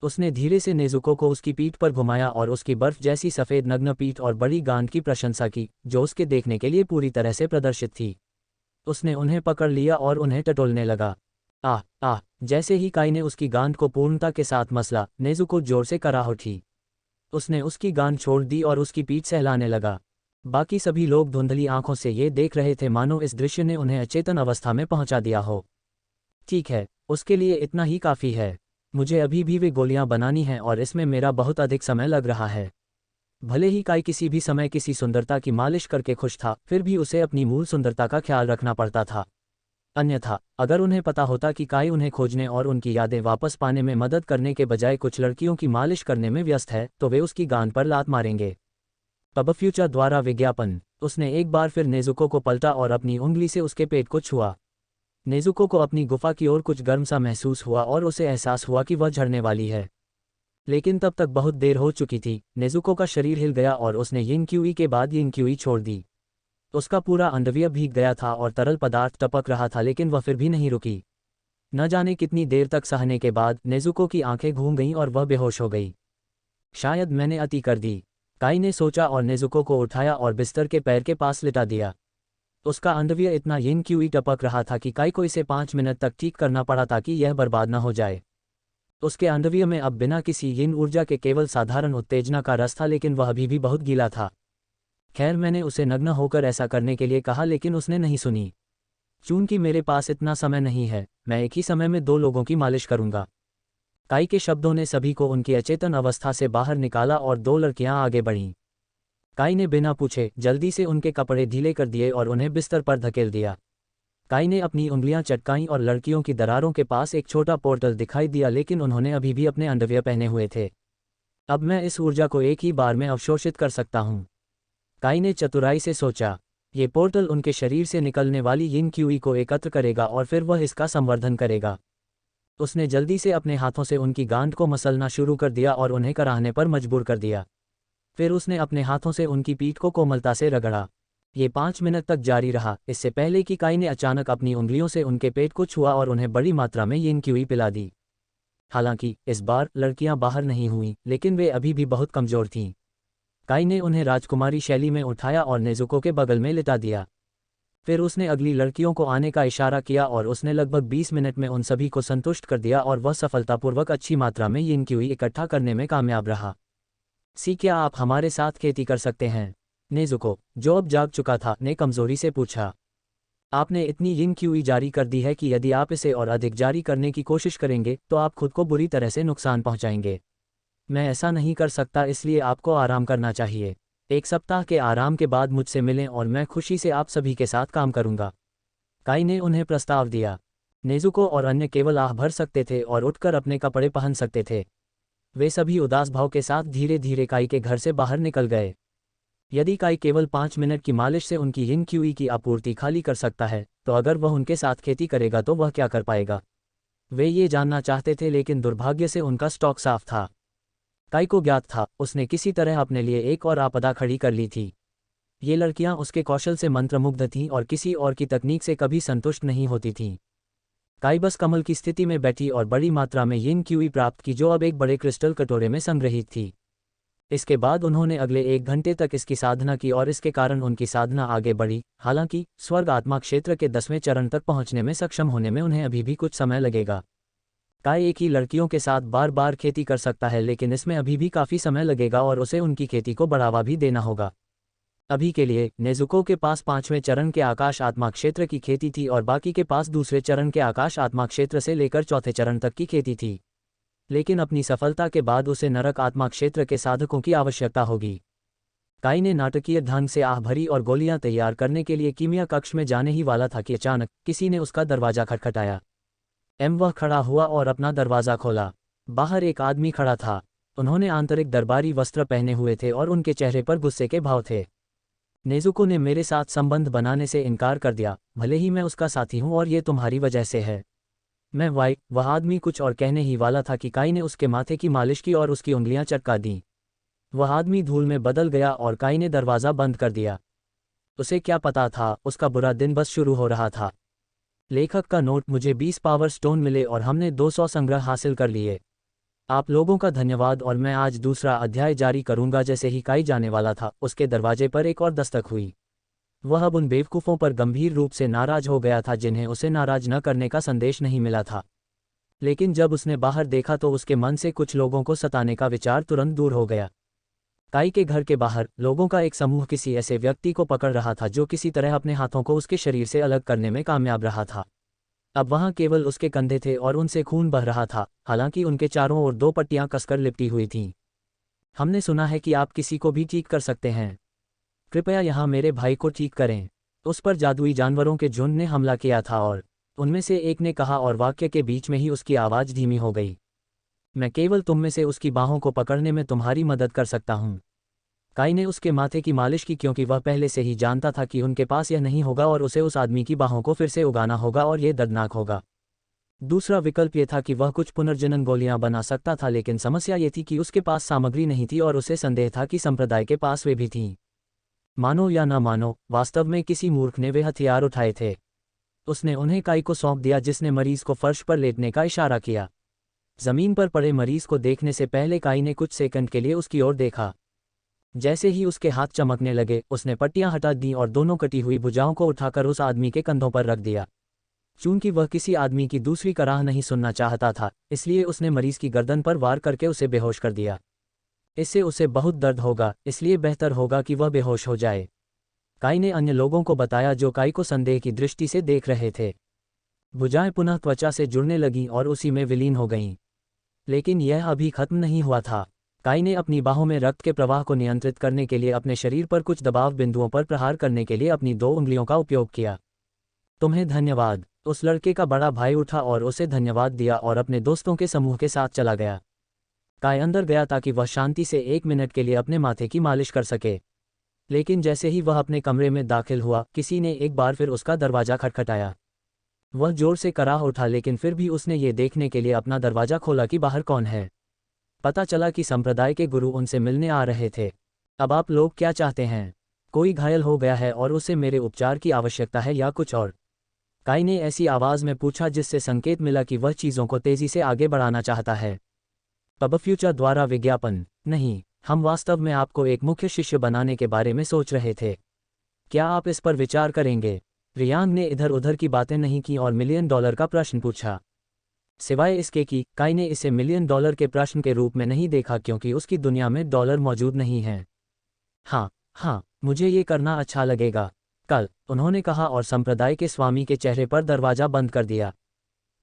उसने धीरे से नेजुको को उसकी पीठ पर घुमाया और उसकी बर्फ जैसी सफ़ेद नग्न पीठ और बड़ी गांड की प्रशंसा की जो उसके देखने के लिए पूरी तरह से प्रदर्शित थी। उसने उन्हें पकड़ लिया और उन्हें टटोलने लगा। आह आह, जैसे ही काई ने उसकी गांड को पूर्णता के साथ मसला, नेजुको जोर से कराह उठी। उसने उसकी गांड छोड़ दी और उसकी पीठ सहलाने लगा। बाकी सभी लोग धुंधली आंखों से ये देख रहे थे मानो इस दृश्य ने उन्हें अचेतन अवस्था में पहुंचा दिया हो। ठीक है, उसके लिए इतना ही काफ़ी है। मुझे अभी भी वे गोलियां बनानी हैं और इसमें मेरा बहुत अधिक समय लग रहा है। भले ही काई किसी भी समय किसी सुंदरता की मालिश करके खुश था, फिर भी उसे अपनी मूल सुंदरता का ख्याल रखना पड़ता था। अन्यथा अगर उन्हें पता होता कि काई उन्हें खोजने और उनकी यादें वापस पाने में मदद करने के बजाय कुछ लड़कियों की मालिश करने में व्यस्त है, तो वे उसकी गांड पर लात मारेंगे। पब फ्यूचर द्वारा विज्ञापन। उसने एक बार फिर नेजुको को पलटा और अपनी उंगली से उसके पेट को छुआ। नेजुको को अपनी गुफा की ओर कुछ गर्म सा महसूस हुआ और उसे एहसास हुआ कि वह झड़ने वाली है। लेकिन तब तक बहुत देर हो चुकी थी। नेजुको का शरीर हिल गया और उसने यिनक्यूई के बाद यिनक्यूई छोड़ दी। उसका पूरा अंडरवियर भीग गया था और तरल पदार्थ टपक रहा था, लेकिन वह फिर भी नहीं रुकी। न जाने कितनी देर तक सहने के बाद नेजुको की आंखें घूम गईं और वह बेहोश हो गई। शायद मैंने अति कर दी, काई ने सोचा और नेजुको को उठाया और बिस्तर के पैर के पास लिटा दिया। उसका अंडरवियर इतना यिनक्यूई टपक रहा था कि काई को इसे 5 मिनट तक ठीक करना पड़ा ताकि यह बर्बाद न हो जाए। उसके अंडरवियर में अब बिना किसी यिन ऊर्जा के केवल साधारण उत्तेजना का रस था, लेकिन वह अभी भी बहुत गीला था। खैर, मैंने उसे नग्न होकर ऐसा करने के लिए कहा, लेकिन उसने नहीं सुनी। चूंकि मेरे पास इतना समय नहीं है, मैं एक ही समय में 2 लोगों की मालिश करूंगा। काई के शब्दों ने सभी को उनकी अचेतन अवस्था से बाहर निकाला और 2 लड़कियां आगे बढ़ीं। काई ने बिना पूछे जल्दी से उनके कपड़े ढीले कर दिए और उन्हें बिस्तर पर धकेल दिया। काई ने अपनी उंगलियां चटकाईं और लड़कियों की दरारों के पास एक छोटा पोर्टल दिखाई दिया, लेकिन उन्होंने अभी भी अपने अंडरवियर पहने हुए थे। अब मैं इस ऊर्जा को एक ही बार में अवशोषित कर सकता हूं, काई ने चतुराई से सोचा। ये पोर्टल उनके शरीर से निकलने वाली यिनक्यूई को एकत्र करेगा और फिर वह इसका संवर्धन करेगा। उसने जल्दी से अपने हाथों से उनकी गांड को मसलना शुरू कर दिया और उन्हें कराहने पर मजबूर कर दिया। फिर उसने अपने हाथों से उनकी पीठ को कोमलता से रगड़ा। ये 5 मिनट तक जारी रहा, इससे पहले कि काई ने अचानक अपनी उंगलियों से उनके पेट को छुआ और उन्हें बड़ी मात्रा में यिनक्यूई पिला दी। हालांकि इस बार लड़कियां बाहर नहीं हुईं, लेकिन वे अभी भी बहुत कमज़ोर थीं। काई ने उन्हें राजकुमारी शैली में उठाया और नेजुको के बगल में लिटा दिया। फिर उसने अगली लड़कियों को आने का इशारा किया और उसने लगभग 20 मिनट में उन सभी को संतुष्ट कर दिया और वह सफलतापूर्वक अच्छी मात्रा में यिनक्यूई इकट्ठा करने में कामयाब रहा। क्या आप हमारे साथ खेती कर सकते हैं? नेजुको, जो अब जाग चुका था, ने कमजोरी से पूछा। आपने इतनी यिनक्यूई जारी कर दी है कि यदि आप इसे और अधिक जारी करने की कोशिश करेंगे तो आप खुद को बुरी तरह से नुकसान पहुंचाएंगे। मैं ऐसा नहीं कर सकता, इसलिए आपको आराम करना चाहिए। 1 सप्ताह के आराम के बाद मुझसे मिलें और मैं खुशी से आप सभी के साथ काम करूंगा। काई ने उन्हें प्रस्ताव दिया। नेजुको और अन्य केवल आह भर सकते थे और उठकर अपने कपड़े पहन सकते थे। वे सभी उदास भाव के साथ धीरे धीरे काई के घर से बाहर निकल गए। यदि काई केवल 5 मिनट की मालिश से उनकी यिनक्यूई की आपूर्ति खाली कर सकता है, तो अगर वह उनके साथ खेती करेगा तो वह क्या कर पाएगा? वे ये जानना चाहते थे, लेकिन दुर्भाग्य से उनका स्टॉक साफ था। काई को ज्ञात था, उसने किसी तरह अपने लिए एक और आपदा खड़ी कर ली थी। ये लड़कियां उसके कौशल से मंत्रमुग्ध थीं और किसी और की तकनीक से कभी संतुष्ट नहीं होती थीं। काई बस कमल की स्थिति में बैठी और बड़ी मात्रा में यिनक्यूई प्राप्त की, जो अब एक बड़े क्रिस्टल कटोरे में संग्रहित थी। इसके बाद उन्होंने अगले 1 घंटे तक इसकी साधना की और इसके कारण उनकी साधना आगे बढ़ी। हालांकि स्वर्ग आत्मा क्षेत्र के 10वें चरण तक पहुंचने में सक्षम होने में उन्हें अभी भी कुछ समय लगेगा। काई एक ही लड़कियों के साथ बार बार खेती कर सकता है, लेकिन इसमें अभी भी काफ़ी समय लगेगा और उसे उनकी खेती को बढ़ावा भी देना होगा। अभी के लिए नेजुको के पास 5वें चरण के आकाश आत्मा क्षेत्र की खेती थी और बाकी के पास दूसरे चरण के आकाश आत्मा क्षेत्र से लेकर चौथे चरण तक की खेती थी। लेकिन अपनी सफलता के बाद उसे नरक आत्मा क्षेत्र के साधकों की आवश्यकता होगी। काई ने नाटकीय ढंग से आह भरी और गोलियां तैयार करने के लिए कीमिया कक्ष में जाने ही वाला था कि अचानक किसी ने उसका दरवाजा खटखटाया। वह खड़ा हुआ और अपना दरवाज़ा खोला। बाहर एक आदमी खड़ा था। उन्होंने आंतरिक दरबारी वस्त्र पहने हुए थे और उनके चेहरे पर गुस्से के भाव थे। नेजुको ने मेरे साथ संबंध बनाने से इनकार कर दिया, भले ही मैं उसका साथी हूं और ये तुम्हारी वजह से है। वह आदमी कुछ और कहने ही वाला था कि काई ने उसके माथे की मालिश की और उसकी उंगलियां चटका दीं। वह आदमी धूल में बदल गया और काई ने दरवाज़ा बंद कर दिया। उसे क्या पता था, उसका बुरा दिन बस शुरू हो रहा था। लेखक का नोट, मुझे 20 पावर स्टोन मिले और हमने 200 संग्रह हासिल कर लिए। आप लोगों का धन्यवाद और मैं आज दूसरा अध्याय जारी करूंगा। जैसे ही काई जाने वाला था, उसके दरवाजे पर एक और दस्तक हुई। वह अब उन बेवकूफ़ों पर गंभीर रूप से नाराज हो गया था जिन्हें उसे नाराज न करने का संदेश नहीं मिला था। लेकिन जब उसने बाहर देखा तो उसके मन से कुछ लोगों को सताने का विचार तुरंत दूर हो गया। काई के घर के बाहर लोगों का एक समूह किसी ऐसे व्यक्ति को पकड़ रहा था जो किसी तरह अपने हाथों को उसके शरीर से अलग करने में कामयाब रहा था। अब वहां केवल उसके कंधे थे और उनसे खून बह रहा था, हालांकि उनके चारों ओर 2 पट्टियां कसकर लिपटी हुई थीं। हमने सुना है कि आप किसी को भी ठीक कर सकते हैं। कृपया यहाँ मेरे भाई को ठीक करें। उस पर जादुई जानवरों के झुंड ने हमला किया था और उनमें से एक ने कहा, और वाक्य के बीच में ही उसकी आवाज़ धीमी हो गई। मैं केवल तुम में से उसकी बाहों को पकड़ने में तुम्हारी मदद कर सकता हूँ। काई ने उसके माथे की मालिश की क्योंकि वह पहले से ही जानता था कि उनके पास यह नहीं होगा और उसे उस आदमी की बाहों को फिर से उगाना होगा और यह दर्दनाक होगा। दूसरा विकल्प यह था कि वह कुछ पुनर्जनन गोलियां बना सकता था, लेकिन समस्या ये थी कि उसके पास सामग्री नहीं थी और उसे संदेह था कि संप्रदाय के पास वे भी थीं। मानो या न मानो, वास्तव में किसी मूर्ख ने वे हथियार उठाए थे। उसने उन्हें काई को सौंप दिया, जिसने मरीज को फर्श पर लेटने का इशारा किया। जमीन पर पड़े मरीज को देखने से पहले काई ने कुछ सेकंड के लिए उसकी ओर देखा। जैसे ही उसके हाथ चमकने लगे, उसने पट्टियां हटा दीं और दोनों कटी हुई भुजाओं को उठाकर उस आदमी के कंधों पर रख दिया। चूंकि वह किसी आदमी की दूसरी कराह नहीं सुनना चाहता था, इसलिए उसने मरीज की गर्दन पर वार करके उसे बेहोश कर दिया। इससे उसे बहुत दर्द होगा, इसलिए बेहतर होगा कि वह बेहोश हो जाए। काई ने अन्य लोगों को बताया जो काई को संदेह की दृष्टि से देख रहे थे। भुजाएं पुनः त्वचा से जुड़ने लगीं और उसी में विलीन हो गईं। लेकिन यह अभी खत्म नहीं हुआ था। काई ने अपनी बाहों में रक्त के प्रवाह को नियंत्रित करने के लिए अपने शरीर पर कुछ दबाव बिंदुओं पर प्रहार करने के लिए अपनी 2 उंगलियों का उपयोग किया। तुम्हें धन्यवाद। उस लड़के का बड़ा भाई उठा और उसे धन्यवाद दिया और अपने दोस्तों के समूह के साथ चला गया। काई अंदर गया ताकि वह शांति से 1 मिनट के लिए अपने माथे की मालिश कर सके। लेकिन जैसे ही वह अपने कमरे में दाखिल हुआ, किसी ने एक बार फिर उसका दरवाज़ा खटखटाया। वह जोर से कराह उठा, लेकिन फिर भी उसने ये देखने के लिए अपना दरवाज़ा खोला कि बाहर कौन है। पता चला कि संप्रदाय के गुरु उनसे मिलने आ रहे थे। अब आप लोग क्या चाहते हैं? कोई घायल हो गया है और उसे मेरे उपचार की आवश्यकता है या कुछ और? काई ने ऐसी आवाज़ में पूछा जिससे संकेत मिला कि वह चीज़ों को तेज़ी से आगे बढ़ाना चाहता है। पब फ्यूचर द्वारा विज्ञापन। नहीं, हम वास्तव में आपको एक मुख्य शिष्य बनाने के बारे में सोच रहे थे। क्या आप इस पर विचार करेंगे? रियांग ने इधर उधर की बातें नहीं की और $1 मिलियन का प्रश्न पूछा। सिवाय इसके कि काई ने इसे $1 मिलियन के प्रश्न के रूप में नहीं देखा, क्योंकि उसकी दुनिया में डॉलर मौजूद नहीं हैं। हाँ, मुझे ये करना अच्छा लगेगा। कल, उन्होंने कहा और संप्रदाय के स्वामी के चेहरे पर दरवाज़ा बंद कर दिया।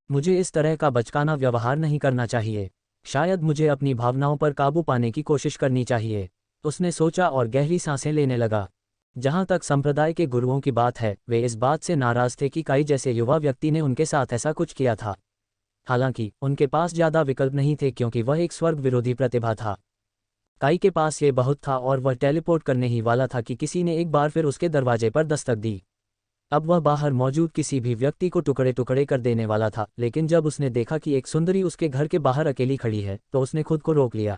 मुझे इस तरह का बचकाना व्यवहार नहीं करना चाहिए। शायद मुझे अपनी भावनाओं पर काबू पाने की कोशिश करनी चाहिए। उसने सोचा और गहरी सांसें लेने लगा। जहाँ तक संप्रदाय के गुरुओं की बात है, वे इस बात से नाराज थे कि काई जैसे युवा व्यक्ति ने उनके साथ ऐसा कुछ किया था। हालांकि उनके पास ज़्यादा विकल्प नहीं थे, क्योंकि वह एक स्वर्ग विरोधी प्रतिभा था। काई के पास ये बहुत था और वह टेलीपोर्ट करने ही वाला था कि किसी ने एक बार फिर उसके दरवाजे पर दस्तक दी। अब वह बाहर मौजूद किसी भी व्यक्ति को टुकड़े टुकड़े कर देने वाला था, लेकिन जब उसने देखा कि एक सुंदरी उसके घर के बाहर अकेली खड़ी है, तो उसने खुद को रोक लिया।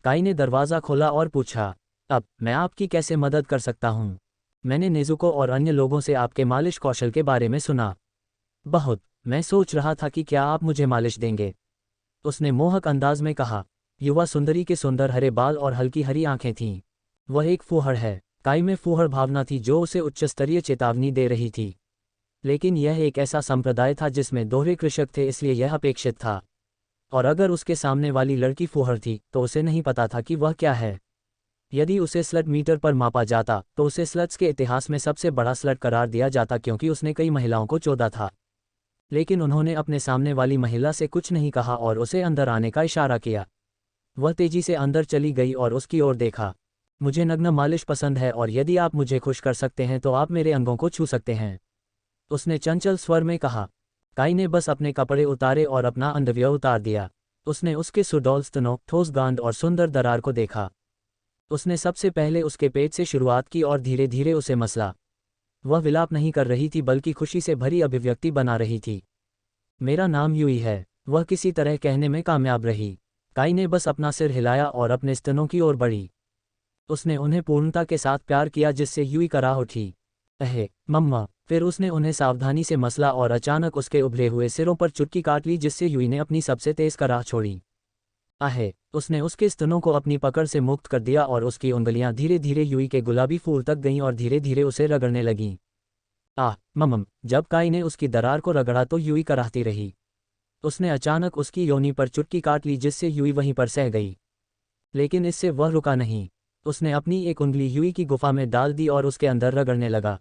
काई ने दरवाज़ा खोला और पूछा, अब मैं आपकी कैसे मदद कर सकता हूँ? मैंने नेजुको और अन्य लोगों से आपके मालिश कौशल के बारे में सुना। बहुत। मैं सोच रहा था कि क्या आप मुझे मालिश देंगे? उसने मोहक अंदाज में कहा। युवा सुंदरी के सुंदर हरे बाल और हल्की हरी आंखें थीं। वह एक फूहड़ है। काई में फूहड़ भावना थी जो उसे उच्च स्तरीय चेतावनी दे रही थी। लेकिन यह एक ऐसा संप्रदाय था जिसमें दोहरे कृषक थे, इसलिए यह अपेक्षित था। और अगर उसके सामने वाली लड़की फूहड़ थी, तो उसे नहीं पता था कि वह क्या है। यदि उसे स्लट मीटर पर मापा जाता, तो उसे स्लट्स के इतिहास में सबसे बड़ा स्लट करार दिया जाता, क्योंकि उसने कई महिलाओं को चोदा था। लेकिन उन्होंने अपने सामने वाली महिला से कुछ नहीं कहा और उसे अंदर आने का इशारा किया। वह तेजी से अंदर चली गई और उसकी ओर देखा। मुझे नग्न मालिश पसंद है और यदि आप मुझे खुश कर सकते हैं तो आप मेरे अंगों को छू सकते हैं, उसने चंचल स्वर में कहा। काई ने बस अपने कपड़े उतारे और अपना अंडरवियर उतार दिया। उसने उसके सुडौल स्तनों, ठोस गांड और सुंदर दरार को देखा। उसने सबसे पहले उसके पेट से शुरुआत की और धीरे धीरे उसे मसला। वह विलाप नहीं कर रही थी बल्कि खुशी से भरी अभिव्यक्ति बना रही थी। मेरा नाम यूई है, वह किसी तरह कहने में कामयाब रही। काई ने बस अपना सिर हिलाया और अपने स्तनों की ओर बढ़ी। उसने उन्हें पूर्णता के साथ प्यार किया जिससे यूई कराह उठी। अहे मम्मा। फिर उसने उन्हें सावधानी से मसला और अचानक उसके उभरे हुए सिरों पर चुटकी काट ली जिससे यूई ने अपनी सबसे तेज कराह छोड़ी। आहे। उसने उसके स्तनों को अपनी पकड़ से मुक्त कर दिया और उसकी उंगलियां धीरे धीरे यूई के गुलाबी फूल तक गईं और धीरे धीरे उसे रगड़ने लगीं। आह मम्म। जब काई ने उसकी दरार को रगड़ा तो यूई कराहती रही। उसने अचानक उसकी योनि पर चुटकी काट ली जिससे यूई वहीं पर सह गई। लेकिन इससे वह रुका नहीं। उसने अपनी एक उंगली यूई की गुफा में डाल दी और उसके अंदर रगड़ने लगा।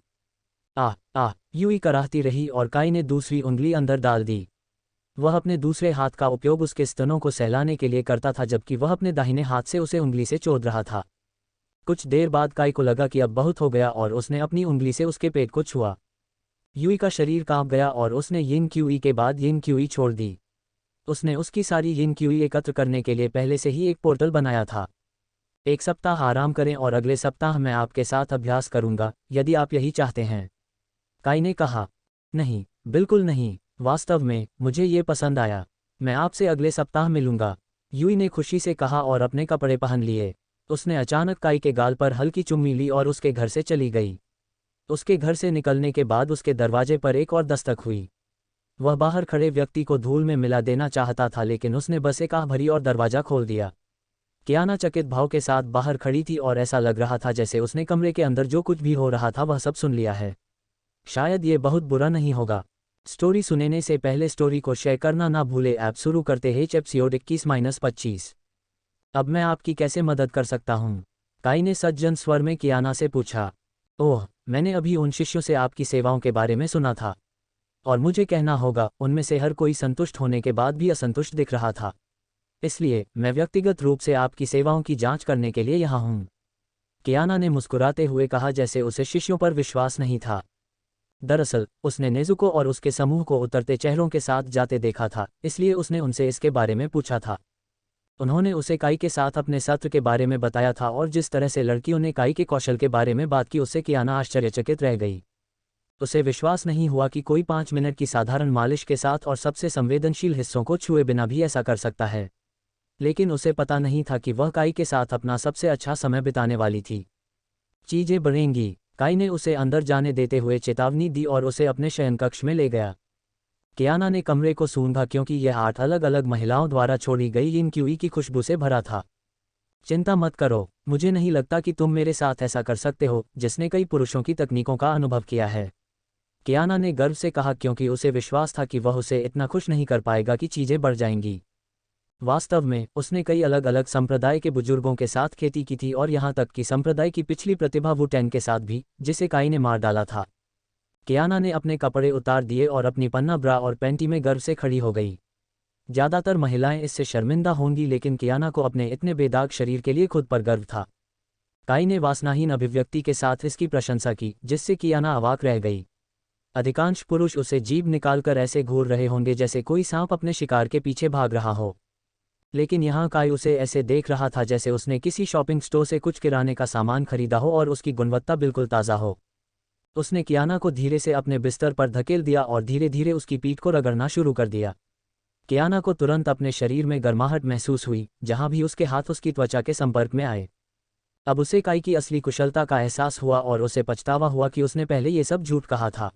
आह आह। यूई कराहती रही और काई ने दूसरी उंगली अंदर डाल दी। वह अपने दूसरे हाथ का उपयोग उसके स्तनों को सहलाने के लिए करता था जबकि वह अपने दाहिने हाथ से उसे उंगली से चोद रहा था। कुछ देर बाद काई को लगा कि अब बहुत हो गया और उसने अपनी उंगली से उसके पेट को छुआ। यूई का शरीर कांप गया और उसने यिन क्यूई के बाद यिन क्यूई छोड़ दी। उसने उसकी सारी यिन क्यूई एकत्र करने के लिए पहले से ही एक पोर्टल बनाया था। एक सप्ताह आराम करें और अगले सप्ताह मैं आपके साथ अभ्यास करूंगा यदि आप यही चाहते हैं, काई ने कहा। नहीं, बिल्कुल नहीं, वास्तव में मुझे ये पसंद आया। मैं आपसे अगले सप्ताह मिलूंगा, यूई ने खुशी से कहा और अपने कपड़े पहन लिए। उसने अचानक काई के गाल पर हल्की चुम्मी ली और उसके घर से चली गई। उसके घर से निकलने के बाद उसके दरवाजे पर एक और दस्तक हुई। वह बाहर खड़े व्यक्ति को धूल में मिला देना चाहता था लेकिन उसने बस एक आह भरी और दरवाजा खोल दिया। कियाना चकित भाव के साथ बाहर खड़ी थी और ऐसा लग रहा था जैसे उसने कमरे के अंदर जो कुछ भी हो रहा था वह सब सुन लिया है। शायद ये बहुत बुरा नहीं होगा। स्टोरी सुनने से पहले स्टोरी को शेयर करना ना भूले। ऐप शुरू करते हैं एपिसोड 21-25। अब मैं आपकी कैसे मदद कर सकता हूँ? काई ने सज्जन स्वर में कियाना से पूछा। ओह, मैंने अभी उन शिष्यों से आपकी सेवाओं के बारे में सुना था और मुझे कहना होगा उनमें से हर कोई संतुष्ट होने के बाद भी असंतुष्ट दिख रहा था। इसलिए मैं व्यक्तिगत रूप से आपकी सेवाओं की जांच करने के लिए यहाँ हूँ, कियाना ने मुस्कुराते हुए कहा जैसे उसे शिष्यों पर विश्वास नहीं था। दरअसल उसने नेजुको और उसके समूह को उतरते चेहरों के साथ जाते देखा था, इसलिए उसने उनसे इसके बारे में पूछा था। उन्होंने उसे काई के साथ अपने सत्र के बारे में बताया था और जिस तरह से लड़कियों ने काई के कौशल के बारे में बात की उससे कियाना आश्चर्यचकित रह गई। उसे विश्वास नहीं हुआ कि कोई 5 मिनट की साधारण मालिश के साथ और सबसे संवेदनशील हिस्सों को छुए बिना भी ऐसा कर सकता है। लेकिन उसे पता नहीं था कि वह काई के साथ अपना सबसे अच्छा समय बिताने वाली थी। चीजें बढ़ेंगी, काई ने उसे अंदर जाने देते हुए चेतावनी दी और उसे अपने शयनकक्ष में ले गया। कियाना ने कमरे को सूंघा क्योंकि यह 8 अलग अलग महिलाओं द्वारा छोड़ी गई यिन क्यूई की खुशबू से भरा था। चिंता मत करो, मुझे नहीं लगता कि तुम मेरे साथ ऐसा कर सकते हो जिसने कई पुरुषों की तकनीकों का अनुभव किया है, कियाना ने गर्व से कहा क्योंकि उसे विश्वास था कि वह उसे इतना खुश नहीं कर पाएगा कि चीजें बढ़ जाएंगी। वास्तव में उसने कई अलग अलग संप्रदाय के बुजुर्गों के साथ खेती की थी और यहाँ तक कि संप्रदाय की पिछली प्रतिभा वुटेन के साथ भी, जिसे काई ने मार डाला था। कियाना ने अपने कपड़े उतार दिए और अपनी पन्ना ब्रा और पैंटी में गर्व से खड़ी हो गई। ज़्यादातर महिलाएं इससे शर्मिंदा होंगी लेकिन कियाना को अपने इतने बेदाग शरीर के लिए खुद पर गर्व था। काई ने वासनाहीन अभिव्यक्ति के साथ इसकी प्रशंसा की जिससे कियाना अवाक रह गई। अधिकांश पुरुष उसे जीभ निकालकर ऐसे घूर रहे होंगे जैसे कोई सांप अपने शिकार के पीछे भाग रहा हो, लेकिन यहाँ काई उसे ऐसे देख रहा था जैसे उसने किसी शॉपिंग स्टोर से कुछ किराने का सामान खरीदा हो और उसकी गुणवत्ता बिल्कुल ताज़ा हो। उसने कियाना को धीरे से अपने बिस्तर पर धकेल दिया और धीरे धीरे उसकी पीठ को रगड़ना शुरू कर दिया। कियाना को तुरंत अपने शरीर में गर्माहट महसूस हुई जहाँ भी उसके हाथ उसकी त्वचा के संपर्क में आए। अब उसे काई की असली कुशलता का एहसास हुआ और उसे पछतावा हुआ कि उसने पहले ये सब झूठ कहा था।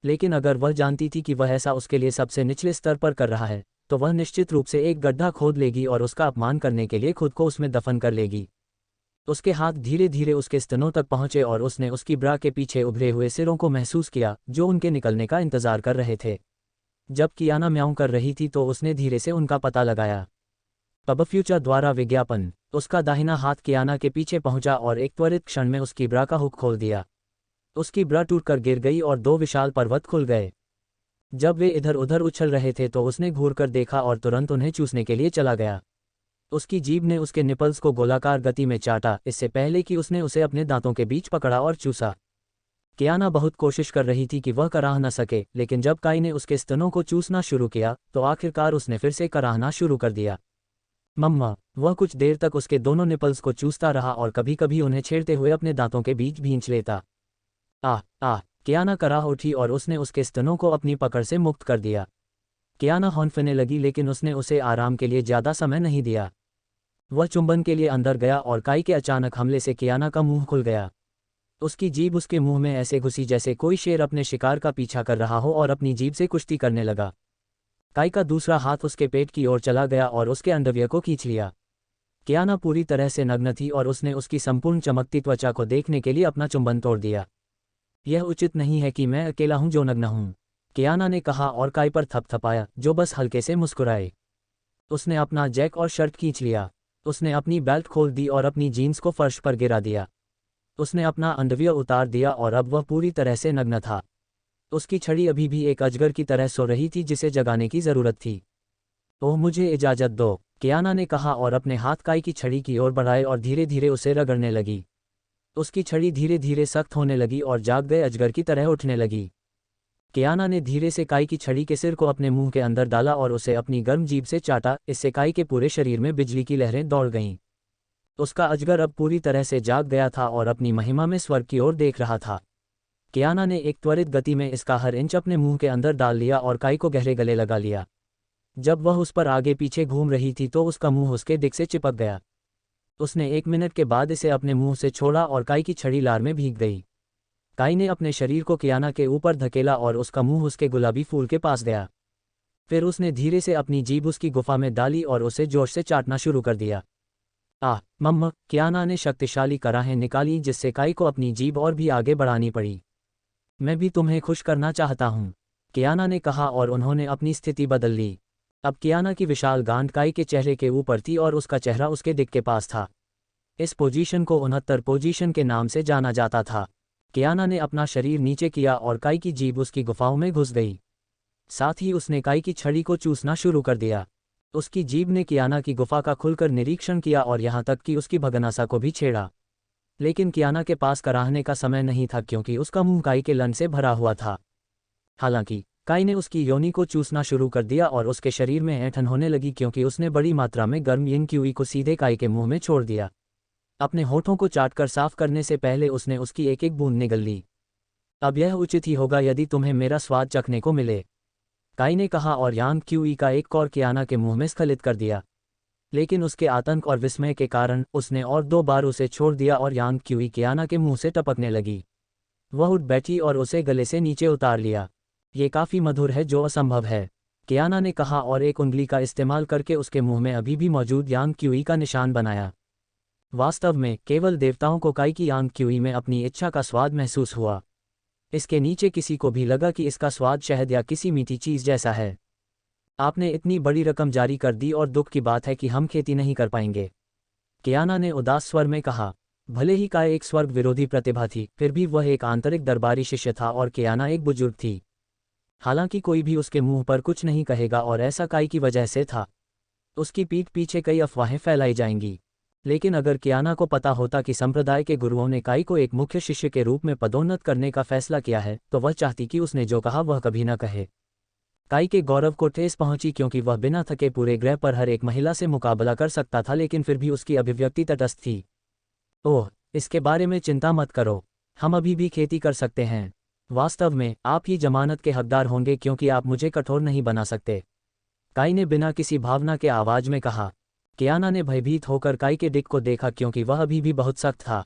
लेकिन अगर वह जानती थी कि वह ऐसा उसके लिए सबसे निचले स्तर पर कर रहा है तो वह निश्चित रूप से एक गड्ढा खोद लेगी और उसका अपमान करने के लिए खुद को उसमें दफन कर लेगी। उसके हाथ धीरे धीरे उसके स्तनों तक पहुंचे और उसने उसकी ब्रा के पीछे उभरे हुए सिरों को महसूस किया जो उनके निकलने का इंतजार कर रहे थे। जब कियाना म्याऊं कर रही थी तो उसने धीरे से उनका पता लगाया। पब फ्यूचर द्वारा विज्ञापन। उसका दाहिना हाथ कियाना के पीछे पहुंचा और एक त्वरित क्षण में उसकी ब्रा का हुक खोल दिया। उसकी ब्रा टूटकर गिर गई और 2 विशाल पर्वत खुल गए। जब वे इधर उधर उछल रहे थे तो उसने घूरकर देखा और तुरंत उन्हें चूसने के लिए चला गया। उसकी जीभ ने उसके निपल्स को गोलाकार गति में चाटा, इससे पहले कि उसने उसे अपने दांतों के बीच पकड़ा और चूसा। कियाना बहुत कोशिश कर रही थी कि वह कराह न सके, लेकिन जब काई ने उसके स्तनों को चूसना शुरू किया तो आखिरकार उसने फिर से कराहना शुरू कर दिया। मम्मा। वह कुछ देर तक उसके दोनों निपल्स को चूसता रहा और कभी कभी उन्हें छेड़ते हुए अपने दांतों के बीच भींच लेता। आह आह। कियाना कराह उठी और उसने उसके स्तनों को अपनी पकड़ से मुक्त कर दिया। कियाना हौंफने लगी, लेकिन उसने उसे आराम के लिए ज़्यादा समय नहीं दिया। वह चुंबन के लिए अंदर गया और काई के अचानक हमले से कियाना का मुंह खुल गया। उसकी जीभ उसके मुंह में ऐसे घुसी जैसे कोई शेर अपने शिकार का पीछा कर रहा हो और अपनी जीभ से कुश्ती करने लगा। काई का दूसरा हाथ उसके पेट की ओर चला गया और उसके अंडरवियर को खींच लिया। कियाना पूरी तरह से नग्न थी और उसने उसकी संपूर्ण चमकती त्वचा को देखने के लिए अपना चुंबन तोड़ दिया। यह उचित नहीं है कि मैं अकेला हूं जो नग्न हूं, कियाना ने कहा और काई पर थपथपाया, जो बस हल्के से मुस्कुराए। उसने अपना जैक और शर्ट खींच लिया। उसने अपनी बेल्ट खोल दी और अपनी जीन्स को फर्श पर गिरा दिया। उसने अपना अंडरवियर उतार दिया और अब वह पूरी तरह से नग्न था। उसकी छड़ी अभी भी एक अजगर की तरह सो रही थी जिसे जगाने की जरूरत थी। ओह, मुझे इजाज़त दो, कियाना ने कहा और अपने हाथ काई की छड़ी की ओर बढ़ाए और धीरे धीरे उसे रगड़ने लगी। उसकी छड़ी धीरे धीरे सख्त होने लगी और जाग गए अजगर की तरह उठने लगी। कियाना ने धीरे से काई की छड़ी के सिर को अपने मुंह के अंदर डाला और उसे अपनी गर्म जीभ से चाटा, इससे काई के पूरे शरीर में बिजली की लहरें दौड़ गईं। उसका अजगर अब पूरी तरह से जाग गया था और अपनी महिमा में स्वर्ग की ओर देख रहा था। कियाना ने एक त्वरित गति में इसका हर इंच अपने मुंह के अंदर डाल लिया और काई को गहरे गले लगा लिया। जब वह उस पर आगे पीछे घूम रही थी तो उसका मुंह उसके डिक से चिपक गया। उसने 1 मिनट के बाद इसे अपने मुंह से छोड़ा और काई की छड़ी लार में भीग गई। काई ने अपने शरीर को कियाना के ऊपर धकेला और उसका मुंह उसके गुलाबी फूल के पास गया। फिर उसने धीरे से अपनी जीभ उसकी गुफा में डाली और उसे जोश से चाटना शुरू कर दिया। आह मम्मा। कियाना ने शक्तिशाली कराहें निकाली जिससे काई को अपनी जीभ और भी आगे बढ़ानी पड़ी। मैं भी तुम्हें खुश करना चाहता हूँ, कियाना ने कहा और उन्होंने अपनी स्थिति बदल ली। अब कियाना की विशाल गांड काई के चेहरे के ऊपर थी और उसका चेहरा उसके डिक के पास था। इस पोजीशन को 69 पोजीशन के नाम से जाना जाता था। कियाना ने अपना शरीर नीचे किया और काई की जीभ उसकी गुफाओं में घुस गई। साथ ही उसने काई की छड़ी को चूसना शुरू कर दिया। उसकी जीभ ने कियाना की गुफा का खुलकर निरीक्षण किया और यहाँ तक कि उसकी भगनासा को भी छेड़ा। लेकिन कियाना के पास कराहने का समय नहीं था क्योंकि उसका मुंह काई के लन से भरा हुआ था। हालांकि काई ने उसकी योनि को चूसना शुरू कर दिया और उसके शरीर में ऐंठन होने लगी क्योंकि उसने बड़ी मात्रा में गर्म यिन क्यूई को सीधे काई के मुंह में छोड़ दिया। अपने होठों को चाटकर साफ करने से पहले उसने उसकी एक एक बूंद निगल ली। अब यह उचित ही होगा यदि तुम्हें मेरा स्वाद चखने को मिले, काई ने कहा और यांग क्यूई का एक कौर कियाना के मुंह में स्खलित कर दिया। लेकिन उसके आतंक और विस्मय के कारण उसने और 2 बार उसे छोड़ दिया और यांग क्यूई कियाना के मुंह से टपकने लगी। वह उठ बैठी और उसे गले से नीचे उतार लिया। ये काफ़ी मधुर है जो असंभव है, कियाना ने कहा और एक उंगली का इस्तेमाल करके उसके मुंह में अभी भी मौजूद यांग क्यूई का निशान बनाया। वास्तव में केवल देवताओं को काई की यांग क्यूई में अपनी इच्छा का स्वाद महसूस हुआ। इसके नीचे किसी को भी लगा कि इसका स्वाद शहद या किसी मीठी चीज़ जैसा है। आपने इतनी बड़ी रकम जारी कर दी और दुख की बात है कि हम खेती नहीं कर पाएंगे, कियाना ने उदास स्वर में कहा। भले ही काई एक स्वर्ग विरोधी प्रतिभा थी, फिर भी वह एक आंतरिक दरबारी शिष्य था और कियाना एक बुजुर्ग थी। हालांकि कोई भी उसके मुंह पर कुछ नहीं कहेगा और ऐसा काई की वजह से था। उसकी पीठ पीछे कई अफवाहें फैलाई जाएंगी, लेकिन अगर कियाना को पता होता कि संप्रदाय के गुरुओं ने काई को एक मुख्य शिष्य के रूप में पदोन्नत करने का फैसला किया है तो वह चाहती कि उसने जो कहा वह कभी न कहे। काई के गौरव को ठेस पहुंची क्योंकि वह बिना थके पूरे ग्रह पर हर एक महिला से मुकाबला कर सकता था, लेकिन फिर भी उसकी अभिव्यक्ति तटस्थ थी। ओह, इसके बारे में चिंता मत करो, हम अभी भी खेती कर सकते हैं। वास्तव में आप ही जमानत के हकदार होंगे क्योंकि आप मुझे कठोर नहीं बना सकते, काई ने बिना किसी भावना के आवाज में कहा। कियाना ने भयभीत होकर काई के डिक को देखा क्योंकि वह अभी भी बहुत सख्त था।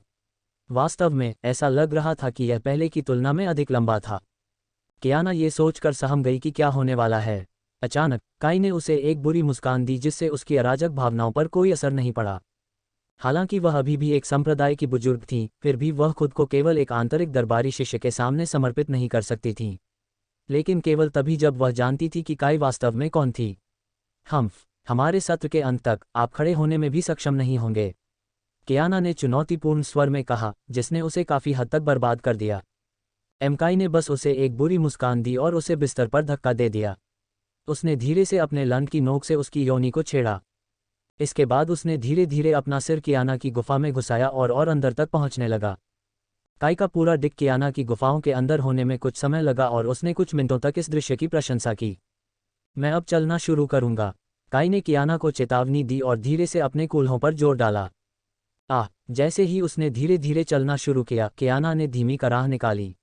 वास्तव में ऐसा लग रहा था कि यह पहले की तुलना में अधिक लंबा था। कियाना ये सोचकर सहम गई कि क्या होने वाला है। अचानक काई ने उसे एक बुरी मुस्कान दी जिससे उसकी अराजक भावनाओं पर कोई असर नहीं पड़ा। हालांकि वह अभी भी एक संप्रदाय की बुजुर्ग थी, फिर भी वह खुद को केवल एक आंतरिक दरबारी शिष्य के सामने समर्पित नहीं कर सकती थी, लेकिन केवल तभी जब वह जानती थी कि काई वास्तव में कौन थी। हमारे सत्र के अंत तक आप खड़े होने में भी सक्षम नहीं होंगे, कियाना ने चुनौतीपूर्ण स्वर में कहा, जिसने उसे काफी हद तक बर्बाद कर दिया। एमकाई ने बस उसे एक बुरी मुस्कान दी और उसे बिस्तर पर धक्का दे दिया। उसने धीरे से अपने लंड की नोक से उसकी योनि को छेड़ा। इसके बाद उसने धीरे धीरे अपना सिर कियाना की गुफा में घुसाया और अंदर तक पहुंचने लगा। काई का पूरा डिक कियाना की गुफाओं के अंदर होने में कुछ समय लगा और उसने कुछ मिनटों तक इस दृश्य की प्रशंसा की। मैं अब चलना शुरू करूंगा, काई ने कियाना को चेतावनी दी और धीरे से अपने कूल्हों पर जोर डाला। जैसे ही उसने धीरे धीरे चलना शुरू किया, कियाना ने धीमी कराह निकाली।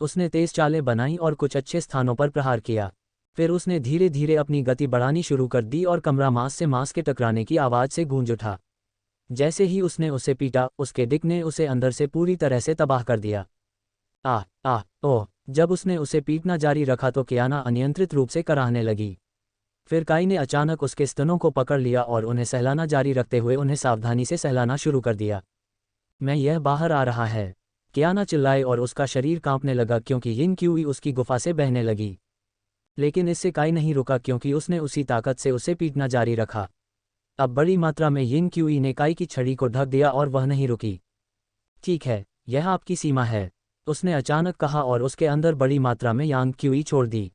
उसने तेज चालें बनाई और कुछ अच्छे स्थानों पर प्रहार किया। फिर उसने धीरे धीरे अपनी गति बढ़ानी शुरू कर दी और कमरा मांस से मांस के टकराने की आवाज़ से गूंज उठा। जैसे ही उसने उसे पीटा, उसके डिक ने उसे अंदर से पूरी तरह से तबाह कर दिया। ओह! जब उसने उसे पीटना जारी रखा तो कियाना अनियंत्रित रूप से कराहने लगी। फिर काई ने अचानक उसके स्तनों को पकड़ लिया और उन्हें सहलाना जारी रखते हुए उन्हें सावधानी से सहलाना शुरू कर दिया। मैं यह बाहर आ रहा है, कियाना चिल्लाए और उसका शरीर कांपने लगा क्योंकि यिन क्यूई उसकी गुफा से बहने लगी। लेकिन इससे काई नहीं रुका क्योंकि उसने उसी ताकत से उसे पीटना जारी रखा। अब बड़ी मात्रा में यिन क्यूई ने काई की छड़ी को ढक दिया और वह नहीं रुकी। ठीक है, यह आपकी सीमा है, उसने अचानक कहा और उसके अंदर बड़ी मात्रा में यांग क्यूई छोड़ दी।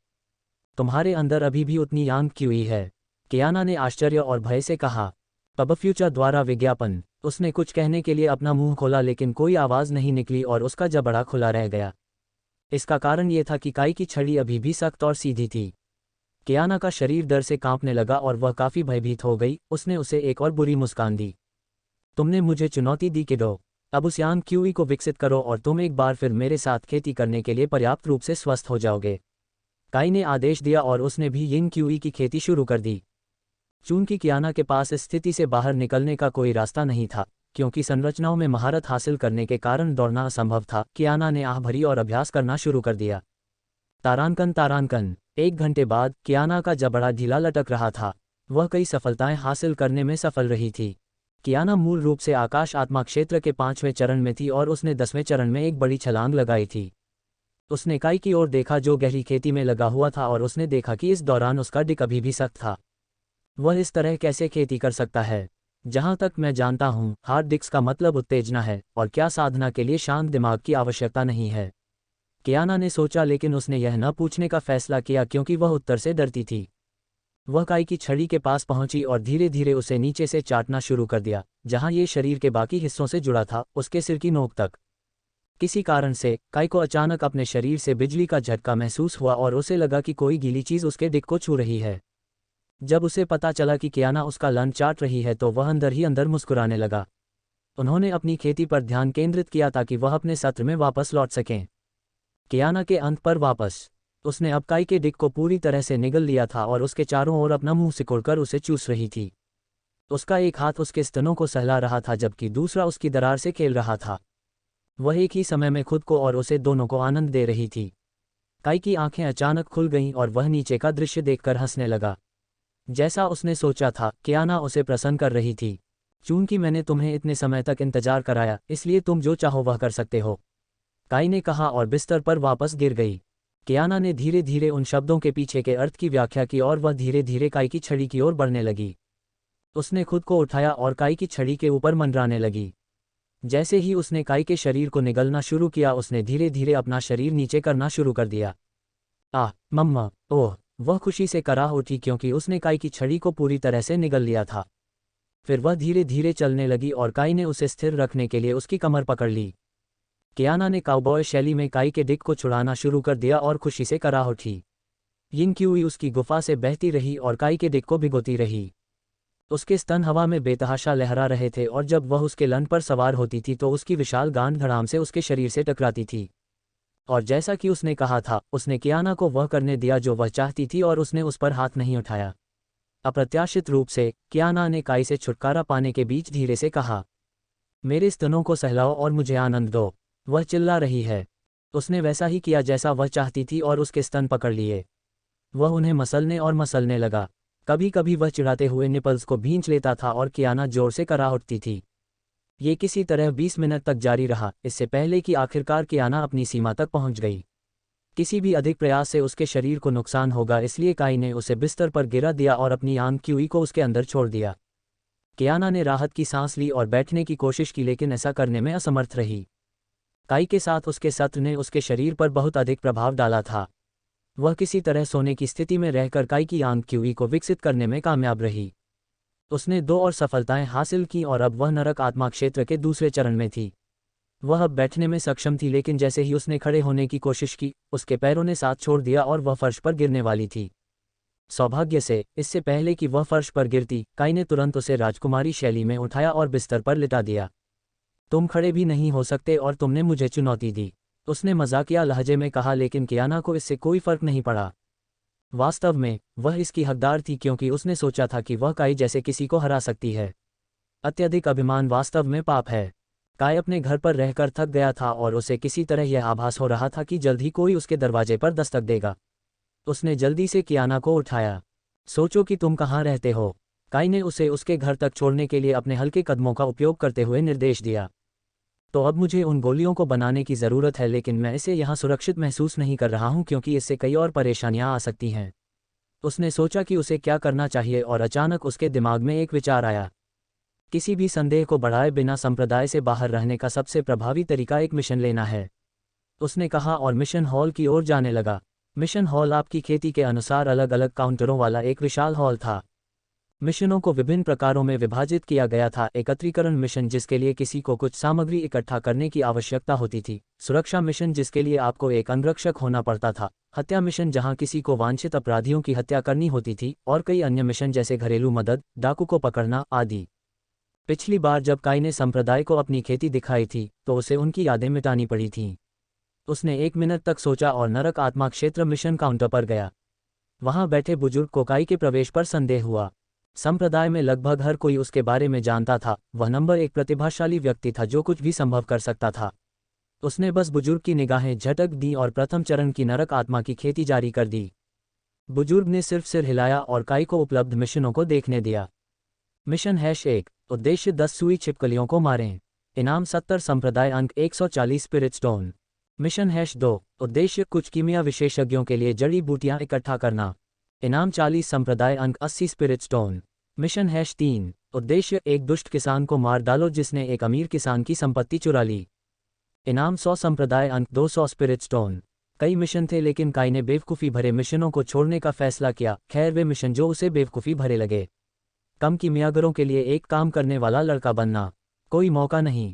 तुम्हारे अंदर अभी भी उतनी यांग क्यूई है, कियाना ने आश्चर्य और भय से कहा। पबफ्यूचा द्वारा विज्ञापन। उसने कुछ कहने के लिए अपना मुंह खोला लेकिन कोई आवाज़ नहीं निकली और उसका जबड़ा खुला रह गया। इसका कारण ये था कि काई की छड़ी अभी भी सख्त और सीधी थी। कियाना का शरीर डर से कांपने लगा और वह काफ़ी भयभीत हो गई। उसने उसे एक और बुरी मुस्कान दी। तुमने मुझे चुनौती दी किडो, अब उस यांग क्यूई को विकसित करो और तुम एक बार फिर मेरे साथ खेती करने के लिए पर्याप्त रूप से स्वस्थ हो जाओगे। काई ने आदेश दिया और उसने भी यिन क्यूई की खेती शुरू कर दी। चूंकि कियाना के पास इस स्थिति से बाहर निकलने का कोई रास्ता नहीं था, क्योंकि संरचनाओं में महारत हासिल करने के कारण दौड़ना असंभव था, कियाना ने आह भरी और अभ्यास करना शुरू कर दिया। तारांकन। 1 घंटे बाद कियाना का जबड़ा ढीला लटक रहा था। वह कई सफलताएं हासिल करने में सफल रही थी। कियाना मूल रूप से आकाश आत्मा क्षेत्र के 5वें चरण में थी और उसने 10वें चरण में एक बड़ी छलांग लगाई थी। उसने काई की ओर देखा जो गहरी खेती में लगा हुआ था और उसने देखा कि इस दौरान उसका डिक अभी भी सख्त था। वह इस तरह कैसे खेती कर सकता है? जहां तक मैं जानता हूं, हार्ड डिस्क का मतलब उत्तेजना है और क्या साधना के लिए शांत दिमाग की आवश्यकता नहीं है? कियाना ने सोचा लेकिन उसने यह न पूछने का फैसला किया क्योंकि वह उत्तर से डरती थी। वह काई की छड़ी के पास पहुंची और धीरे धीरे उसे नीचे से चाटना शुरू कर दिया, जहां ये शरीर के बाकी हिस्सों से जुड़ा था, उसके सिर की नोक तक। किसी कारण से काई को अचानक अपने शरीर से बिजली का झटका महसूस हुआ और उसे लगा कि कोई गीली चीज़ उसके डिक को छू रही है। जब उसे पता चला कि कियाना उसका लन चाट रही है तो वह अंदर ही अंदर मुस्कुराने लगा। उन्होंने अपनी खेती पर ध्यान केंद्रित किया ताकि वह अपने सत्र में वापस लौट सकें। कियाना के अंत पर वापस, उसने अब काई के डिक को पूरी तरह से निगल लिया था और उसके चारों ओर अपना मुंह सिकोड़कर उसे चूस रही थी। उसका एक हाथ उसके स्तनों को सहला रहा था जबकि दूसरा उसकी दरार से खेल रहा था। वह एक ही समय में खुद को और उसे दोनों को आनंद दे रही थी। काई की आंखें अचानक खुल गईं और वह नीचे का दृश्य देखकर हंसने लगा। जैसा उसने सोचा था, कियाना उसे प्रसन्न कर रही थी। चूंकि मैंने तुम्हें इतने समय तक इंतजार कराया, इसलिए तुम जो चाहो वह कर सकते हो, काई ने कहा और बिस्तर पर वापस गिर गई। कियाना ने धीरे धीरे उन शब्दों के पीछे के अर्थ की व्याख्या की और वह धीरे धीरे काई की छड़ी की ओर बढ़ने लगी। उसने खुद को उठाया और काई की छड़ी के ऊपर मंडराने लगी। जैसे ही उसने काई के शरीर को निगलना शुरू किया, उसने धीरे धीरे अपना शरीर नीचे करना शुरू कर दिया। मम्मा, ओह! वह खुशी से कराह उठी क्योंकि उसने काई की छड़ी को पूरी तरह से निगल लिया था। फिर वह धीरे धीरे चलने लगी और काई ने उसे स्थिर रखने के लिए उसकी कमर पकड़ ली। कियाना ने काउबॉय शैली में काई के डिक को छुड़ाना शुरू कर दिया और खुशी से कराह उठी। यिन क्यूई उसकी गुफा से बहती रही और काई के डिक को भिगोती रही। उसके स्तन हवा में बेतहाशा लहरा रहे थे और जब वह उसके लन पर सवार होती थी तो उसकी विशाल गांड धड़ाम से उसके शरीर से टकराती थी। और जैसा कि उसने कहा था, उसने कियाना को वह करने दिया जो वह चाहती थी और उसने उस पर हाथ नहीं उठाया। अप्रत्याशित रूप से कियाना ने काई से छुटकारा पाने के बीच धीरे से कहा, मेरे स्तनों को सहलाओ और मुझे आनंद दो। वह चिल्ला रही है। उसने वैसा ही किया जैसा वह चाहती थी और उसके स्तन पकड़ लिए। वह उन्हें मसलने लगा। कभी कभी वह चिढ़ाते हुए निपल्स को भींच लेता था और कियाना जोर से कराह उठती थी। ये किसी तरह 20 मिनट तक जारी रहा, इससे पहले कि आखिरकार कियाना अपनी सीमा तक पहुंच गई। किसी भी अधिक प्रयास से उसके शरीर को नुकसान होगा, इसलिए काई ने उसे बिस्तर पर गिरा दिया और अपनी आंख क्यूई को उसके अंदर छोड़ दिया। कियाना ने राहत की सांस ली और बैठने की कोशिश की लेकिन ऐसा करने में असमर्थ रही। काई के साथ उसके सत्र ने उसके शरीर पर बहुत अधिक प्रभाव डाला था। वह किसी तरह सोने की स्थिति में रहकर काई की आंख क्यूई को विकसित करने में कामयाब रही। उसने 2 और सफलताएं हासिल की और अब वह नरक आत्मा क्षेत्र के दूसरे चरण में थी। वह अब बैठने में सक्षम थी, लेकिन जैसे ही उसने खड़े होने की कोशिश की, उसके पैरों ने साथ छोड़ दिया और वह फर्श पर गिरने वाली थी। सौभाग्य से, इससे पहले कि वह फर्श पर गिरती, काई ने तुरंत उसे राजकुमारी शैली में उठाया और बिस्तर पर लिटा दिया। तुम खड़े भी नहीं हो सकते और तुमने मुझे चुनौती दी, उसने मजाकिया लहजे में कहा, लेकिन कियाना को इससे कोई फर्क नहीं पड़ा। वास्तव में वह इसकी हकदार थी, क्योंकि उसने सोचा था कि वह काई जैसे किसी को हरा सकती है। अत्यधिक अभिमान वास्तव में पाप है। काई अपने घर पर रहकर थक गया था और उसे किसी तरह यह आभास हो रहा था कि जल्द ही कोई उसके दरवाजे पर दस्तक देगा। उसने जल्दी से कियाना को उठाया। सोचो कि तुम कहाँ रहते हो, काई ने उसे उसके घर तक छोड़ने के लिए अपने हल्के कदमों का उपयोग करते हुए निर्देश दिया। तो अब मुझे उन गोलियों को बनाने की ज़रूरत है, लेकिन मैं इसे यहाँ सुरक्षित महसूस नहीं कर रहा हूँ, क्योंकि इससे कई और परेशानियाँ आ सकती हैं। उसने सोचा कि उसे क्या करना चाहिए और अचानक उसके दिमाग में एक विचार आया। किसी भी संदेह को बढ़ाए बिना संप्रदाय से बाहर रहने का सबसे प्रभावी तरीका एक मिशन लेना है, उसने कहा और मिशन हॉल की ओर जाने लगा। मिशन हॉल आपकी खेती के अनुसार अलग अलग काउंटरों वाला एक विशाल हॉल था। मिशनों को विभिन्न प्रकारों में विभाजित किया गया था। एकत्रीकरण मिशन, जिसके लिए किसी को कुछ सामग्री इकट्ठा करने की आवश्यकता होती थी। सुरक्षा मिशन, जिसके लिए आपको एक अंगरक्षक होना पड़ता था। हत्या मिशन, जहां किसी को वांछित अपराधियों की हत्या करनी होती थी। और कई अन्य मिशन जैसे घरेलू मदद, डाकू को पकड़ना आदि। पिछली बार जब काई ने संप्रदाय को अपनी खेती दिखाई थी, तो उसे उनकी यादें मिटानी पड़ी थीं। उसने 1 मिनट तक सोचा और नरक आत्मा क्षेत्र मिशन काउंटर पर गया। वहां बैठे बुजुर्ग को काई के प्रवेश पर संदेह हुआ। संप्रदाय में लगभग हर कोई उसके बारे में जानता था। वह नंबर 1 प्रतिभाशाली व्यक्ति था जो कुछ भी संभव कर सकता था। उसने बस बुजुर्ग की निगाहें झटक दी और प्रथम चरण की नरक आत्मा की खेती जारी कर दी। बुजुर्ग ने सिर्फ सिर हिलाया और काई को उपलब्ध मिशनों को देखने दिया। मिशन #1, उद्देश्य 10 सुई छिपकलियों को मारें। इनाम 70 संप्रदाय अंक 140 स्पिरिट स्टोन। मिशन #2, उद्देश्य कुछ कीमिया विशेषज्ञों के लिए जड़ी बूटियां इकट्ठा करना। इनाम 40 संप्रदाय अंक 80 स्पिरिट स्टोन। मिशन #3, उद्देश्य एक दुष्ट किसान को मार डालो जिसने एक अमीर किसान की संपत्ति चुरा ली। इनाम 100 संप्रदाय अंक 200 स्पिरिट स्टोन। कई मिशन थे, लेकिन काई ने बेवकूफ़ी भरे मिशनों को छोड़ने का फैसला किया। खैर, वे मिशन जो उसे बेवकूफ़ी भरे लगे। कम कीमियागरों के लिए एक काम करने वाला लड़का बनना, कोई मौका नहीं।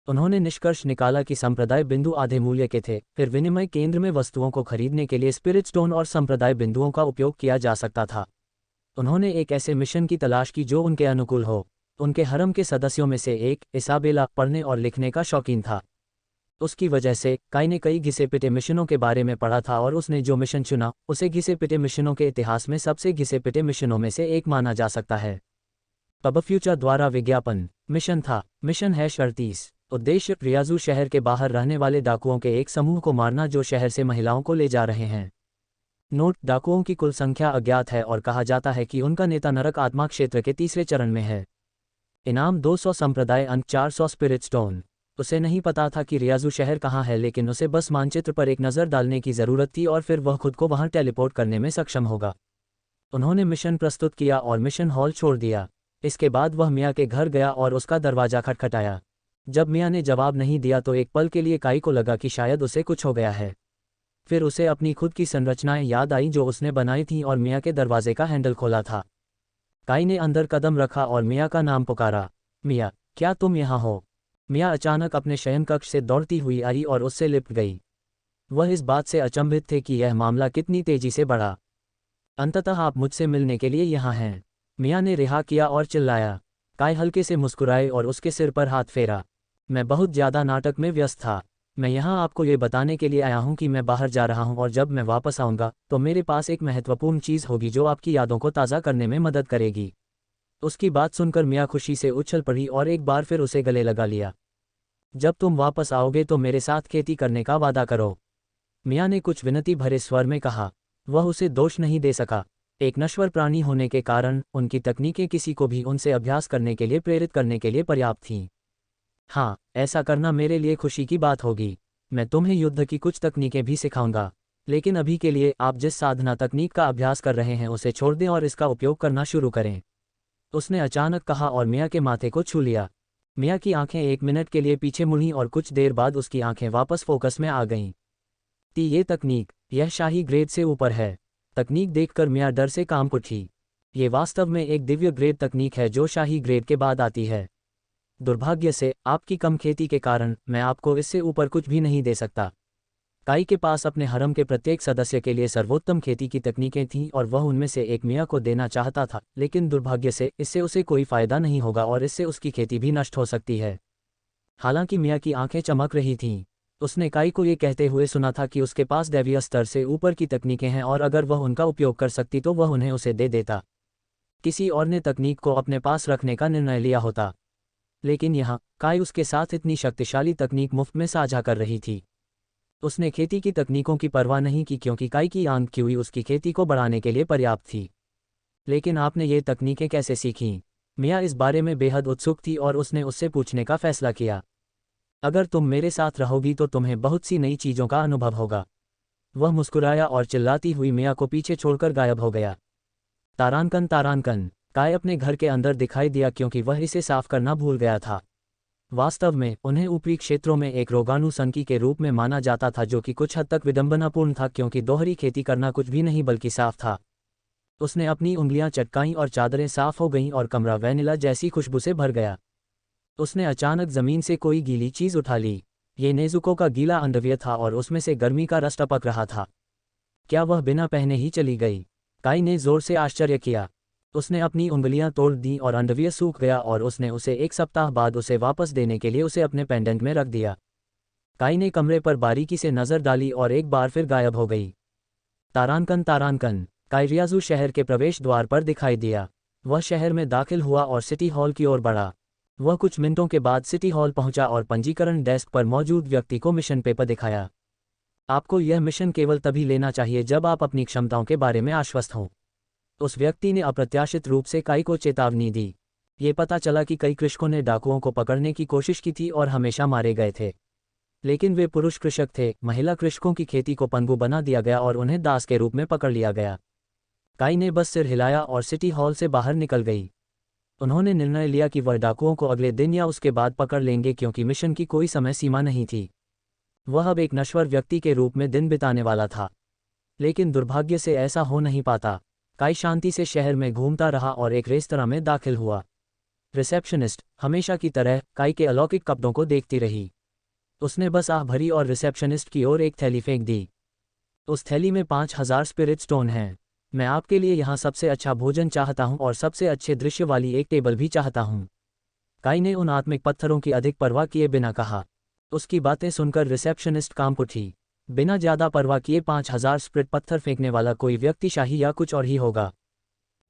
उन्होंने निष्कर्ष निकाला कि संप्रदाय बिंदु आधे मूल्य के थे। फिर विनिमय केंद्र में वस्तुओं को खरीदने के लिए स्पिरिट स्टोन और संप्रदाय बिंदुओं का उपयोग किया जा सकता था। उन्होंने एक ऐसे मिशन की तलाश की जो उनके अनुकूल हो। उनके हरम के सदस्यों में से एक, इसाबेला, पढ़ने और लिखने का शौकीन था। उसकी वजह से काई ने कई घिसे पिटे मिशनों के बारे में पढ़ा था और उसने जो मिशन चुना उसे घिसे पिटे मिशनों के इतिहास में सबसे घिसे पिटे मिशनों में से एक माना जा सकता है। पब फ्यूचर द्वारा विज्ञापन मिशन था। मिशन #38, उद्देश्य रियाजू शहर के बाहर रहने वाले डाकुओं के एक समूह को मारना जो शहर से महिलाओं को ले जा रहे हैं। नोट: डाकुओं की कुल संख्या अज्ञात है और कहा जाता है कि उनका नेता नरक आत्मा क्षेत्र के तीसरे चरण में है। इनाम 200 संप्रदाय अंक 400 स्पिरिट स्टोन। उसे नहीं पता था कि रियाजू शहर कहाँ है, लेकिन उसे बस मानचित्र पर एक नज़र डालने की ज़रूरत थी और फिर वह खुद को वहां टेलीपोर्ट करने में सक्षम होगा। उन्होंने मिशन प्रस्तुत किया और मिशन हॉल छोड़ दिया। इसके बाद वह मिया के घर गया और उसका दरवाज़ा खटखटाया। जब मिया ने जवाब नहीं दिया तो एक पल के लिए काई को लगा कि शायद उसे कुछ हो गया है। फिर उसे अपनी खुद की संरचनाएं याद आई जो उसने बनाई थीं और मिया के दरवाजे का हैंडल खोला था। काई ने अंदर कदम रखा और मिया का नाम पुकारा, मिया, क्या तुम यहाँ हो? मिया अचानक अपने शयनकक्ष से दौड़ती हुई आई और उससे लिपट गई। वह इस बात से अचंभित थे कि यह मामला कितनी तेजी से बढ़ा। अंततः आप मुझसे मिलने के लिए यहाँ हैं, मिया ने रिहा किया और चिल्लाया। काई हल्के से मुस्कुराए और उसके सिर पर हाथ फेरा। मैं बहुत ज़्यादा नाटक में व्यस्त था। मैं यहाँ आपको ये बताने के लिए आया हूँ कि मैं बाहर जा रहा हूँ और जब मैं वापस आऊँगा तो मेरे पास एक महत्वपूर्ण चीज़ होगी जो आपकी यादों को ताज़ा करने में मदद करेगी। उसकी बात सुनकर मिया खुशी से उछल पड़ी और एक बार फिर उसे गले लगा लिया। जब तुम वापस आओगे तो मेरे साथ खेती करने का वादा करो, मिया ने कुछ विनती भरे स्वर में कहा। वह उसे दोष नहीं दे सका। एक नश्वर प्राणी होने के कारण उनकी तकनीकें किसी को भी उनसे अभ्यास करने के लिए प्रेरित करने के लिए पर्याप्त थीं। हाँ, ऐसा करना मेरे लिए खुशी की बात होगी। मैं तुम्हें युद्ध की कुछ तकनीकें भी सिखाऊंगा, लेकिन अभी के लिए आप जिस साधना तकनीक का अभ्यास कर रहे हैं उसे छोड़ दें और इसका उपयोग करना शुरू करें, उसने अचानक कहा और मिया के माथे को छू लिया। मिया की आंखें 1 मिनट के लिए पीछे मुड़ी और कुछ देर बाद उसकी आंखें वापस फोकस में आ गईं। ये तकनीक, यह शाही ग्रेड से ऊपर है। तकनीक देखकर मिया डर से कांप उठी। ये वास्तव में एक दिव्य ग्रेड तकनीक है जो शाही ग्रेड के बाद आती है। दुर्भाग्य से आपकी कम खेती के कारण मैं आपको इससे ऊपर कुछ भी नहीं दे सकता। काई के पास अपने हरम के प्रत्येक सदस्य के लिए सर्वोत्तम खेती की तकनीकें थीं और वह उनमें से एक मिया को देना चाहता था, लेकिन दुर्भाग्य से इससे उसे कोई फायदा नहीं होगा और इससे उसकी खेती भी नष्ट हो सकती है। हालांकि मिया की आंखें चमक रही थीं। उसने काई को ये कहते हुए सुना था कि उसके पास दैवीय स्तर से ऊपर की तकनीकें हैं और अगर वह उनका उपयोग कर सकती तो वह उन्हें उसे दे देता। किसी और ने तकनीक को अपने पास रखने का निर्णय लिया होता, लेकिन यहाँ काई उसके साथ इतनी शक्तिशाली तकनीक मुफ्त में साझा कर रही थी। उसने खेती की तकनीकों की परवाह नहीं की क्योंकि काई की आंख की हुई उसकी खेती को बढ़ाने के लिए पर्याप्त थी। लेकिन आपने ये तकनीकें कैसे सीखीं? मिया इस बारे में बेहद उत्सुक थी और उसने उससे पूछने का फैसला किया। अगर तुम मेरे साथ रहोगी तो तुम्हें बहुत सी नई चीज़ों का अनुभव होगा। वह मुस्कुराया और चिल्लाती हुई मिया को पीछे छोड़कर गायब हो गया। तारानकन तारानकन, काय अपने घर के अंदर दिखाई दिया क्योंकि वह इसे साफ करना भूल गया था। वास्तव में उन्हें ऊपरी क्षेत्रों में एक रोगाणु सनकी के रूप में माना जाता था जो कि कुछ हद तक विडंबनापूर्ण था क्योंकि दोहरी खेती करना कुछ भी नहीं बल्कि साफ था। उसने अपनी उंगलियां चटकाईं और चादरें साफ हो गईं और कमरा वैनिला जैसी खुशबू से भर गया। उसने अचानक जमीन से कोई गीली चीज उठा ली। ये नेजुको का गीला अंडरवियर था और उसमें से गर्मी का रस टपक रहा था। क्या वह बिना पहने ही चली गई? काई ने जोर से आश्चर्य किया। उसने अपनी उंगलियां तोड़ दी और अंडरवियर सूख गया और उसने उसे 1 सप्ताह बाद उसे वापस देने के लिए उसे अपने पेंडेंट में रख दिया। काई ने कमरे पर बारीकी से नजर डाली और एक बार फिर गायब हो गई। तारानकन तारानकन, काई रियाजू शहर के प्रवेश द्वार पर दिखाई दिया। वह शहर में दाखिल हुआ और सिटी हॉल की ओर बढ़ा। वह कुछ मिनटों के बाद सिटी हॉल पहुंचा और पंजीकरण डेस्क पर मौजूद व्यक्ति को मिशन पेपर दिखाया। आपको यह मिशन केवल तभी लेना चाहिए जब आप अपनी क्षमताओं के बारे में आश्वस्त हों। उस व्यक्ति ने अप्रत्याशित रूप से काई को चेतावनी दी। ये पता चला कि कई कृषकों ने डाकुओं को पकड़ने की कोशिश की थी और हमेशा मारे गए थे, लेकिन वे पुरुष कृषक थे। महिला कृषकों की खेती को पनगु बना दिया गया और उन्हें दास के रूप में पकड़ लिया गया। काई ने बस सिर हिलाया और सिटी हॉल से बाहर निकल गई। उन्होंने निर्णय लिया कि वह डाकुओं को अगले दिन या उसके बाद पकड़ लेंगे क्योंकि मिशन की कोई समय सीमा नहीं थी। वह अब एक नश्वर व्यक्ति के रूप में दिन बिताने वाला था, लेकिन दुर्भाग्य से ऐसा हो नहीं पाता। काई शांति से शहर में घूमता रहा और एक रेस्तरां में दाखिल हुआ। रिसेप्शनिस्ट हमेशा की तरह काई के अलौकिक कपड़ों को देखती रही। उसने बस आह भरी और रिसेप्शनिस्ट की ओर एक थैली फेंक दी। उस थैली में 5000 स्पिरिट स्टोन हैं। मैं आपके लिए यहाँ सबसे अच्छा भोजन चाहता हूँ और सबसे अच्छे दृश्य वाली एक टेबल भी चाहता हूँ। काई ने उन आत्मिक पत्थरों की अधिक परवाह किए बिना कहा। उसकी बातें सुनकर रिसेप्शनिस्ट कांप उठी। बिना ज्यादा परवाह किए 5000 स्पिरिट पत्थर फेंकने वाला कोई व्यक्ति शाही या कुछ और ही होगा।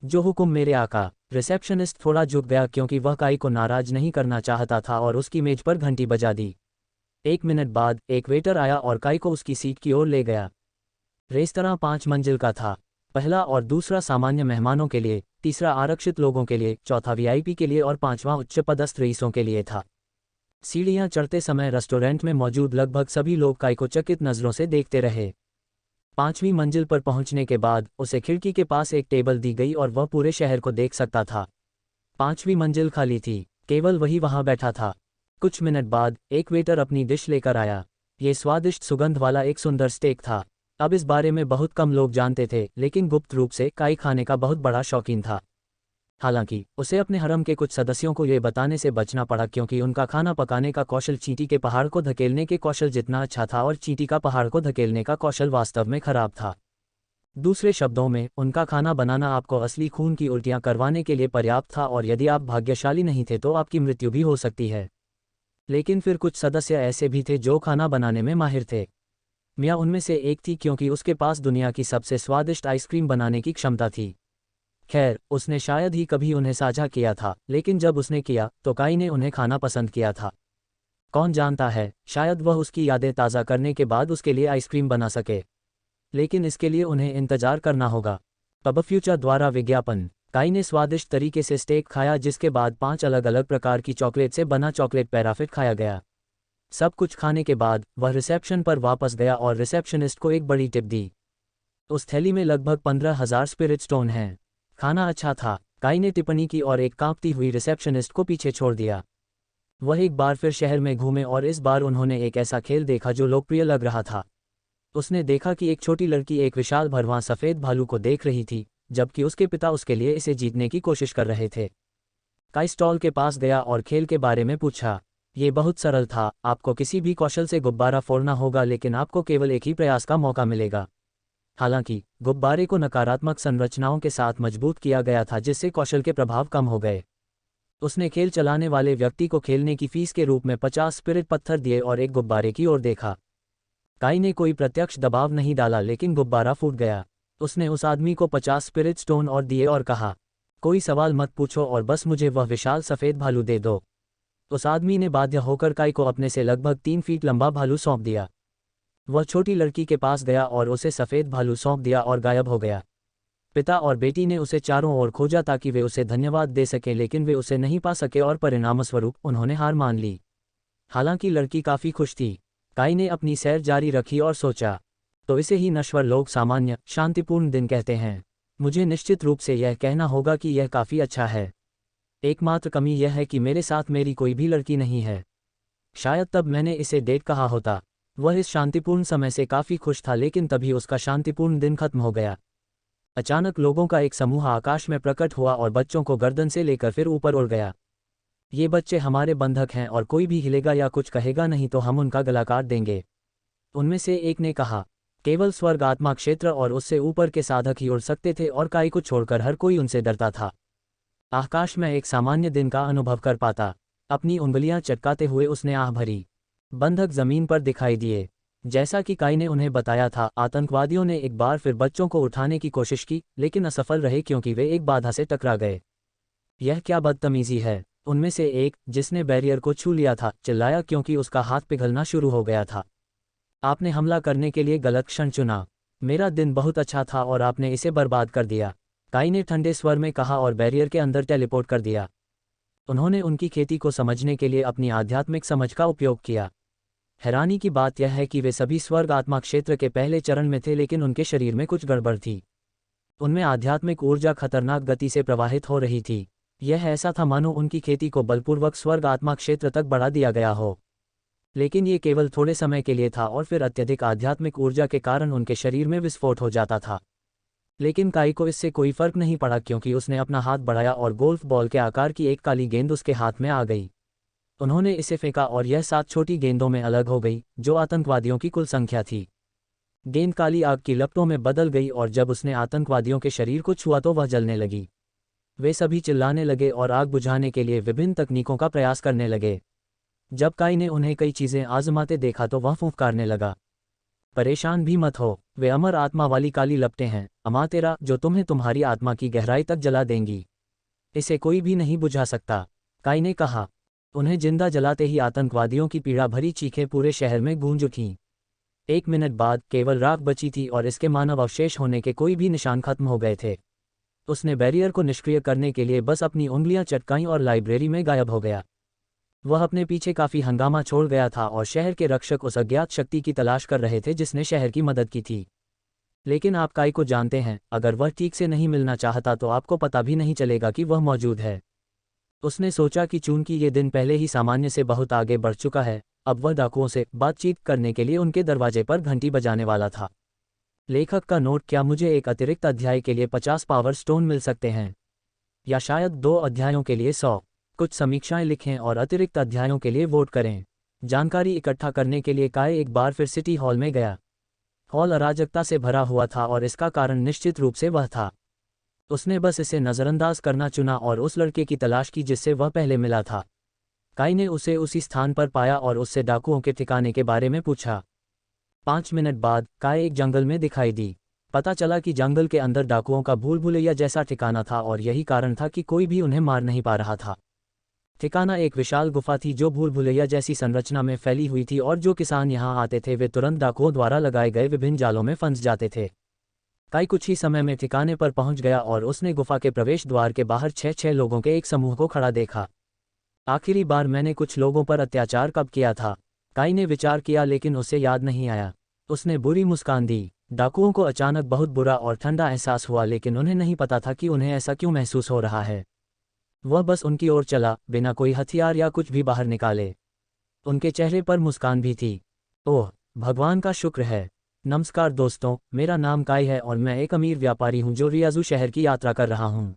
जो हुक्म मेरे आका। रिसेप्शनिस्ट थोड़ा झुक गया क्योंकि वह काई को नाराज नहीं करना चाहता था और उसकी मेज पर घंटी बजा दी। 1 मिनट बाद एक वेटर आया और काई को उसकी सीट की ओर ले गया। रेस्तरां 5 मंजिल का था। पहला और दूसरा सामान्य मेहमानों के लिए, तीसरा आरक्षित लोगों के लिए, चौथा वीआईपी के लिए और पांचवां उच्च पदस्थ रईसों के लिए था। सीढ़ियां चढ़ते समय रेस्टोरेंट में मौजूद लगभग सभी लोग काई को चकित नजरों से देखते रहे। 5वीं मंजिल पर पहुंचने के बाद उसे खिड़की के पास एक टेबल दी गई और वह पूरे शहर को देख सकता था। 5वीं मंजिल खाली थी, केवल वही वहां बैठा था। कुछ मिनट बाद एक वेटर अपनी डिश लेकर आया। ये स्वादिष्ट सुगंध वाला एक सुंदर स्टेक था। अब इस बारे में बहुत कम लोग जानते थे, लेकिन गुप्त रूप से काई खाने का बहुत बड़ा शौकीन था। हालांकि उसे अपने हरम के कुछ सदस्यों को ये बताने से बचना पड़ा क्योंकि उनका खाना पकाने का कौशल चींटी के पहाड़ को धकेलने के कौशल जितना अच्छा था और चींटी का पहाड़ को धकेलने का कौशल वास्तव में खराब था। दूसरे शब्दों में, उनका खाना बनाना आपको असली खून की उल्टियां करवाने के लिए पर्याप्त था और यदि आप भाग्यशाली नहीं थे तो आपकी मृत्यु भी हो सकती है। लेकिन फिर कुछ सदस्य ऐसे भी थे जो खाना बनाने में माहिर थे। मिया उनमें से एक थी क्योंकि उसके पास दुनिया की सबसे स्वादिष्ट आइसक्रीम बनाने की क्षमता थी। खैर, उसने शायद ही कभी उन्हें साझा किया था, लेकिन जब उसने किया तो काई ने उन्हें खाना पसंद किया था। कौन जानता है, शायद वह उसकी यादें ताज़ा करने के बाद उसके लिए आइसक्रीम बना सके। लेकिन इसके लिए उन्हें इंतजार करना होगा। पबफ्यूचर द्वारा विज्ञापन। काई ने स्वादिष्ट तरीके से स्टेक खाया जिसके बाद 5 अलग अलग प्रकार की चॉकलेट से बना चॉकलेट पैराफिट खाया गया। सब कुछ खाने के बाद वह रिसेप्शन पर वापस गया और रिसेप्शनिस्ट को एक बड़ी टिप दी। उस थैली में लगभग 15,000 स्पिरिट स्टोन हैं। खाना अच्छा था, काई ने टिप्पणी की और एक कांपती हुई रिसेप्शनिस्ट को पीछे छोड़ दिया। वह एक बार फिर शहर में घूमे और इस बार उन्होंने एक ऐसा खेल देखा जो लोकप्रिय लग रहा था। उसने देखा कि एक छोटी लड़की एक विशाल भरवां सफ़ेद भालू को देख रही थी, जबकि उसके पिता उसके लिए इसे जीतने की कोशिश कर रहे थे। काई स्टॉल के पास गया और खेल के बारे में पूछा। ये बहुत सरल था, आपको किसी भी कौशल से गुब्बारा फोड़ना होगा लेकिन आपको केवल एक ही प्रयास का मौका मिलेगा। हालांकि गुब्बारे को नकारात्मक संरचनाओं के साथ मजबूत किया गया था जिससे कौशल के प्रभाव कम हो गए। उसने खेल चलाने वाले व्यक्ति को खेलने की फीस के रूप में 50 स्पिरिट पत्थर दिए और एक गुब्बारे की ओर देखा। काई ने कोई प्रत्यक्ष दबाव नहीं डाला लेकिन गुब्बारा फूट गया। उसने उस आदमी को 50 स्पिरिट स्टोन और दिए और कहा, कोई सवाल मत पूछो और बस मुझे वह विशाल सफ़ेद भालू दे दो। उस आदमी ने बाध्य होकर काई को अपने से लगभग 3 फीट लंबा भालू सौंप दिया। वह छोटी लड़की के पास गया और उसे सफ़ेद भालू सौंप दिया और गायब हो गया। पिता और बेटी ने उसे चारों ओर खोजा ताकि वे उसे धन्यवाद दे सकें लेकिन वे उसे नहीं पा सके और परिणामस्वरूप उन्होंने हार मान ली। हालांकि लड़की काफ़ी खुश थी। काई ने अपनी सैर जारी रखी और सोचा, तो इसे ही नश्वर लोग सामान्य, शांतिपूर्ण दिन कहते हैं। मुझे निश्चित रूप से यह कहना होगा कि यह काफ़ी अच्छा है। एकमात्र कमी यह है कि मेरे साथ मेरी कोई भी लड़की नहीं है। शायद तब मैंने इसे डेट कहा होता। वह इस शांतिपूर्ण समय से काफ़ी खुश था लेकिन तभी उसका शांतिपूर्ण दिन खत्म हो गया। अचानक लोगों का एक समूह आकाश में प्रकट हुआ और बच्चों को गर्दन से लेकर फिर ऊपर उड़ गया। ये बच्चे हमारे बंधक हैं और कोई भी हिलेगा या कुछ कहेगा नहीं तो हम उनका गला काट देंगे। उनमें से एक ने कहा, केवल स्वर्ग आत्मा क्षेत्र और उससे ऊपर के साधक ही उड़ सकते थे और काई को छोड़कर हर कोई उनसे डरता था। आकाश में एक सामान्य दिन का अनुभव कर पाता। अपनी उंगलियां चटकाते हुए उसने आह भरी। बंधक जमीन पर दिखाई दिए। जैसा कि काई ने उन्हें बताया था, आतंकवादियों ने एक बार फिर बच्चों को उठाने की कोशिश की लेकिन असफल रहे क्योंकि वे एक बाधा से टकरा गए। यह क्या बदतमीजी है, उनमें से एक, जिसने बैरियर को छू लिया था, चिल्लाया क्योंकि उसका हाथ पिघलना शुरू हो गया था। आपने हमला करने के लिए गलत क्षण चुना। मेरा दिन बहुत अच्छा था और आपने इसे बर्बाद कर दिया, काई ने ठंडे स्वर में कहा और बैरियर के अंदर टेलीपोर्ट कर दिया। उन्होंने उनकी खेती को समझने के लिए अपनी आध्यात्मिक समझ का उपयोग किया। हैरानी की बात यह है कि वे सभी स्वर्ग आत्मा क्षेत्र के पहले चरण में थे लेकिन उनके शरीर में कुछ गड़बड़ थी। उनमें आध्यात्मिक ऊर्जा खतरनाक गति से प्रवाहित हो रही थी। यह ऐसा था मानो उनकी खेती को बलपूर्वक स्वर्ग आत्मा क्षेत्र तक बढ़ा दिया गया हो। लेकिन ये केवल थोड़े समय के लिए था और फिर अत्यधिक आध्यात्मिक ऊर्जा के कारण उनके शरीर में विस्फोट हो जाता था। लेकिन काई को इससे कोई फर्क नहीं पड़ा क्योंकि उसने अपना हाथ बढ़ाया और गोल्फ बॉल के आकार की एक काली गेंद उसके हाथ में आ गई। उन्होंने इसे फेंका और यह 7 छोटी गेंदों में अलग हो गई, जो आतंकवादियों की कुल संख्या थी। गेंद काली आग की लपटों में बदल गई और जब उसने आतंकवादियों के शरीर को छुआ तो वह जलने लगी। वे सभी चिल्लाने लगे और आग बुझाने के लिए विभिन्न तकनीकों का प्रयास करने लगे। जब काई ने उन्हें कई चीज़ें आजमाते देखा तो वह फुंकारने लगा। परेशान भी मत हो, वे अमर आत्मा वाली काली लपटें हैं, अमातेरा, जो तुम्हें तुम्हारी आत्मा की गहराई तक जला देंगी। इसे कोई भी नहीं बुझा सकता, काई ने कहा। उन्हें जिंदा जलाते ही आतंकवादियों की पीड़ा भरी चीखें पूरे शहर में गूंज उठीं। 1 मिनट बाद केवल राख बची थी और इसके मानव अवशेष होने के कोई भी निशान खत्म हो गए थे। उसने बैरियर को निष्क्रिय करने के लिए बस अपनी उंगलियां चटकाईं और लाइब्रेरी में गायब हो गया। वह अपने पीछे काफ़ी हंगामा छोड़ गया था और शहर के रक्षक उस अज्ञात शक्ति की तलाश कर रहे थे जिसने शहर की मदद की थी। लेकिन आप काई को जानते हैं, अगर वह ठीक से नहीं मिलना चाहता तो आपको पता भी नहीं चलेगा कि वह मौजूद है। उसने सोचा कि चूंकि ये दिन पहले ही सामान्य से बहुत आगे बढ़ चुका है, अब वह डाकुओं से बातचीत करने के लिए उनके दरवाजे पर घंटी बजाने वाला था। लेखक का नोट, क्या मुझे एक अतिरिक्त अध्याय के लिए 50 पावर स्टोन मिल सकते हैं? या शायद 2 अध्यायों के लिए 100? कुछ समीक्षाएं लिखें और अतिरिक्त अध्यायों के लिए वोट करें। जानकारी इकट्ठा करने के लिए काई एक बार फिर सिटी हॉल में गया। हॉल अराजकता से भरा हुआ था और इसका कारण निश्चित रूप से वह था। उसने बस इसे नज़रअंदाज करना चुना और उस लड़के की तलाश की जिससे वह पहले मिला था। काई ने उसे उसी स्थान पर पाया और उससे डाकुओं के ठिकाने के बारे में पूछा। 5 मिनट बाद काई एक जंगल में दिखाई दी। पता चला कि जंगल के अंदर डाकुओं का भूल भुलैया जैसा ठिकाना था और यही कारण था कि कोई भी उन्हें मार नहीं पा रहा था। ठिकाना एक विशाल गुफा थी जो भूल भुलैया जैसी संरचना में फैली हुई थी और जो किसान यहाँ आते थे वे तुरंत डाकुओं द्वारा लगाए गए विभिन्न जालों में फंस जाते थे। काई कुछ ही समय में ठिकाने पर पहुंच गया और उसने गुफा के प्रवेश द्वार के बाहर 6 लोगों के एक समूह को खड़ा देखा। आखिरी बार मैंने कुछ लोगों पर अत्याचार कब किया था? काई ने विचार किया लेकिन उसे याद नहीं आया। उसने बुरी मुस्कान दी। डाकुओं को अचानक बहुत बुरा और ठंडा एहसास हुआ लेकिन उन्हें नहीं पता था कि उन्हें ऐसा क्यों महसूस हो रहा है। वह बस उनकी ओर चला, बिना कोई हथियार या कुछ भी बाहर निकाले। उनके चेहरे पर मुस्कान भी थी। ओह, भगवान का शुक्र है। नमस्कार दोस्तों, मेरा नाम काई है और मैं एक अमीर व्यापारी हूँ जो रियाजू शहर की यात्रा कर रहा हूँ।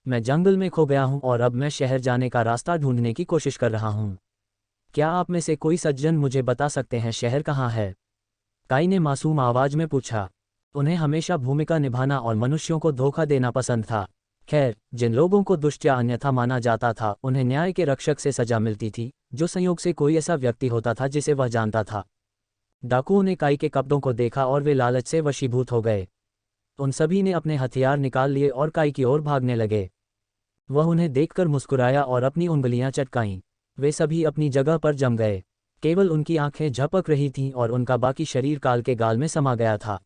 मैं जंगल में खो गया हूँ और अब मैं शहर जाने का रास्ता ढूंढने की कोशिश कर रहा हूँ। क्या आप में से कोई सज्जन मुझे बता सकते हैं शहर कहाँ है? काई ने मासूम आवाज में पूछा। उन्हें हमेशा भूमिका निभाना और मनुष्यों को धोखा देना पसंद था। खैर, जिन लोगों को दुष्ट या अन्यथा माना जाता था उन्हें न्याय के रक्षक से सजा मिलती थी, जो संयोग से कोई ऐसा व्यक्ति होता था जिसे वह जानता था। डाकुओं ने काई के कपड़ों को देखा और वे लालच से वशीभूत हो गए। उन सभी ने अपने हथियार निकाल लिए और काई की ओर भागने लगे। वह उन्हें देखकर मुस्कुराया और अपनी उंगलियां चटकाईं। वे सभी अपनी जगह पर जम गए। केवल उनकी आंखें झपक रही थीं और उनका बाकी शरीर काल के गाल में समा गया था।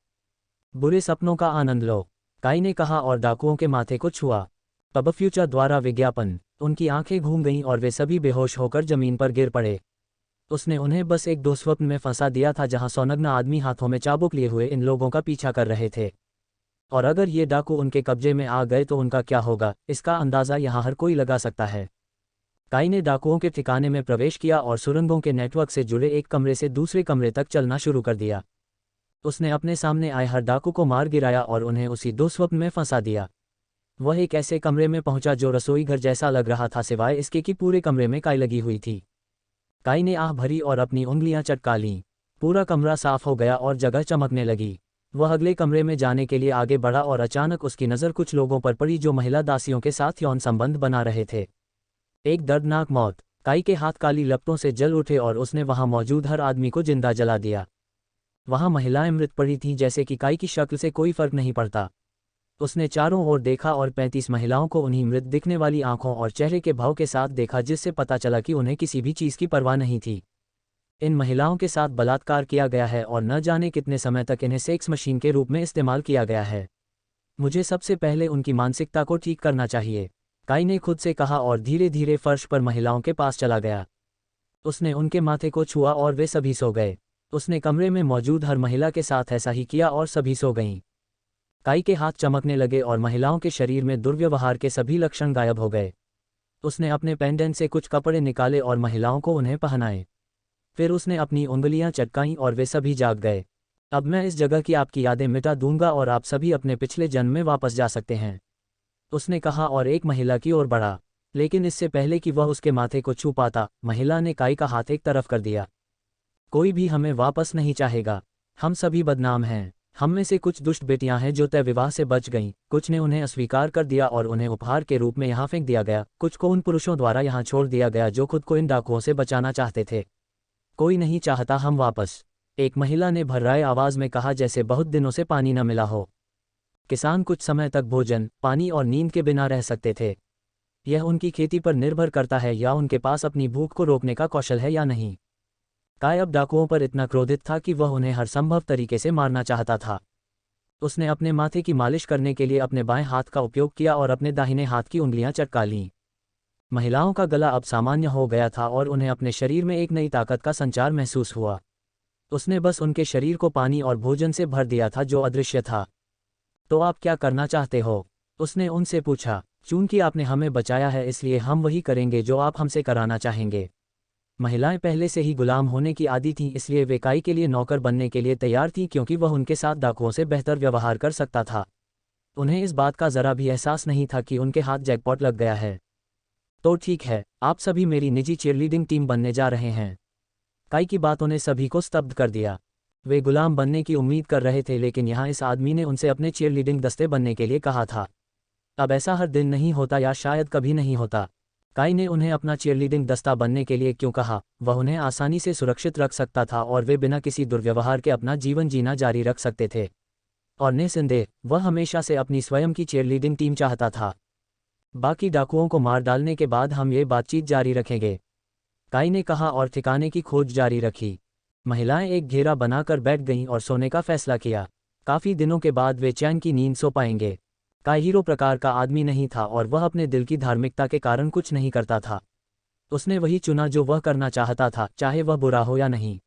बुरे सपनों का आनंद लो, काई ने कहा और डाकुओं के माथे को छुआ। पब फ्यूचर द्वारा विज्ञापन। उनकी आंखें घूम गईं और वे सभी बेहोश होकर जमीन पर गिर पड़े। उसने उन्हें बस एक दो स्वप्न में फंसा दिया था जहां सौनग्न आदमी हाथों में चाबुक लिए हुए इन लोगों का पीछा कर रहे थे। और अगर ये डाकू उनके कब्जे में आ गए तो उनका क्या होगा, इसका अंदाज़ा यहाँ हर कोई लगा सकता है। काई ने डाकुओं के ठिकाने में प्रवेश किया और सुरंगों के नेटवर्क से जुड़े एक कमरे से दूसरे कमरे तक चलना शुरू कर दिया। उसने अपने सामने आए हर डाकू को मार गिराया और उन्हें उसी दो स्वप्न में फंसा दिया। वह एक ऐसे कमरे में पहुंचा जो रसोई घर जैसा लग रहा था, सिवाय इसके कि पूरे कमरे में काई लगी हुई थी। काई ने आह भरी और अपनी उंगलियां चटका लीं। पूरा कमरा साफ हो गया और जगह चमकने लगी। वह अगले कमरे में जाने के लिए आगे बढ़ा और अचानक उसकी नज़र कुछ लोगों पर पड़ी जो महिला दासियों के साथ यौन संबंध बना रहे थे। एक दर्दनाक मौत। काई के हाथ काली लपटों से जल उठे और उसने वहां मौजूद हर आदमी को जिंदा जला दिया। वहां महिलाएं मृत पड़ी थीं, जैसे कि काई की शक्ल से कोई फर्क नहीं पड़ता। उसने चारों ओर देखा और 35 महिलाओं को उन्हीं मृत दिखने वाली आंखों और चेहरे के भाव के साथ देखा, जिससे पता चला कि उन्हें किसी भी चीज़ की परवाह नहीं थी। इन महिलाओं के साथ बलात्कार किया गया है और न जाने कितने समय तक इन्हें सेक्स मशीन के रूप में इस्तेमाल किया गया है। मुझे सबसे पहले उनकी मानसिकता को ठीक करना चाहिए, काई ने खुद से कहा और धीरे धीरे फर्श पर महिलाओं के पास चला गया। उसने उनके माथे को छुआ और वे सभी सो गए। उसने कमरे में मौजूद हर महिला के साथ ऐसा ही किया और सभी सो गईं। काई के हाथ चमकने लगे और महिलाओं के शरीर में दुर्व्यवहार के सभी लक्षण गायब हो गए। उसने अपने पेंडेंट से कुछ कपड़े निकाले और महिलाओं को उन्हें पहनाए। फिर उसने अपनी उंगलियां चटकाईं और वे सभी जाग गए। अब मैं इस जगह की आपकी यादें मिटा दूंगा और आप सभी अपने पिछले जन्म में वापस जा सकते हैं, उसने कहा और एक महिला की ओर बढ़ा। लेकिन इससे पहले कि वह उसके माथे को छू पाता, महिला ने काई का हाथ एक तरफ कर दिया। कोई भी हमें वापस नहीं चाहेगा। हम सभी बदनाम हैं। हम में से कुछ दुष्ट बेटियां हैं जो तय विवाह से बच गईं, कुछ ने उन्हें अस्वीकार कर दिया और उन्हें उपहार के रूप में यहाँ फेंक दिया गया, कुछ को उन पुरुषों द्वारा यहाँ छोड़ दिया गया जो खुद को इन डाकुओं से बचाना चाहते थे। कोई नहीं चाहता हम वापस, एक महिला ने भर्राए आवाज में कहा, जैसे बहुत दिनों से पानी न मिला हो। किसान कुछ समय तक भोजन, पानी और नींद के बिना रह सकते थे। यह उनकी खेती पर निर्भर करता है या उनके पास अपनी भूख को रोकने का कौशल है या नहीं। काई अब डाकुओं पर इतना क्रोधित था कि वह उन्हें हर संभव तरीके से मारना चाहता था। उसने अपने माथे की मालिश करने के लिए अपने बाएं हाथ का उपयोग किया और अपने दाहिने हाथ की उंगलियां चटका लीं। महिलाओं का गला अब सामान्य हो गया था और उन्हें अपने शरीर में एक नई ताकत का संचार महसूस हुआ। उसने बस उनके शरीर को पानी और भोजन से भर दिया था जो अदृश्य था। तो आप क्या करना चाहते हो? उसने उनसे पूछा। चूंकि आपने हमें बचाया है इसलिए हम वही करेंगे जो आप हमसे कराना चाहेंगे। महिलाएं पहले से ही गुलाम होने की आदी थीं, इसलिए वे काई के लिए नौकर बनने के लिए तैयार थीं क्योंकि वह उनके साथ डाकुओं से बेहतर व्यवहार कर सकता था। उन्हें इस बात का जरा भी एहसास नहीं था कि उनके हाथ जैकपॉट लग गया है। तो ठीक है, आप सभी मेरी निजी चीयरलीडिंग टीम बनने जा रहे हैं। काई की बातों ने सभी को स्तब्ध कर दिया। वे गुलाम बनने की उम्मीद कर रहे थे, लेकिन यहाँ इस आदमी ने उनसे अपने चीयरलीडिंग दस्ते बनने के लिए कहा था। अब ऐसा हर दिन नहीं होता या शायद कभी नहीं होता। काई ने उन्हें अपना चीयरलीडिंग दस्ता बनने के लिए क्यों कहा? वह उन्हें आसानी से सुरक्षित रख सकता था और वे बिना किसी दुर्व्यवहार के अपना जीवन जीना जारी रख सकते थे। और निस्संदेह वह हमेशा से अपनी स्वयं की चीयरलीडिंग टीम चाहता था। बाकी डाकुओं को मार डालने के बाद हम ये बातचीत जारी रखेंगे, काई ने कहा और ठिकाने की खोज जारी रखी। महिलाएं एक घेरा बनाकर बैठ गईं और सोने का फैसला किया। काफ़ी दिनों के बाद वे चैन की नींद सो पाएंगे। काई हीरो प्रकार का आदमी नहीं था और वह अपने दिल की धार्मिकता के कारण कुछ नहीं करता था। उसने वही चुना जो वह करना चाहता था, चाहे वह बुरा हो या नहीं।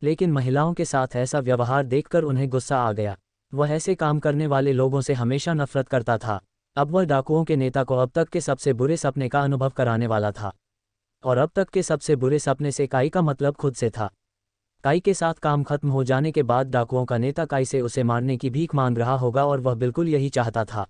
लेकिन महिलाओं के साथ ऐसा व्यवहार देखकर उन्हें गुस्सा आ गया। वह ऐसे काम करने वाले लोगों से हमेशा नफरत करता था। अब वह डाकुओं के नेता को अब तक के सबसे बुरे सपने का अनुभव कराने वाला था। और अब तक के सबसे बुरे सपने से काई का मतलब खुद से था। काई के साथ काम खत्म हो जाने के बाद डाकुओं का नेता काई से उसे मारने की भीख मांग रहा होगा और वह बिल्कुल यही चाहता था।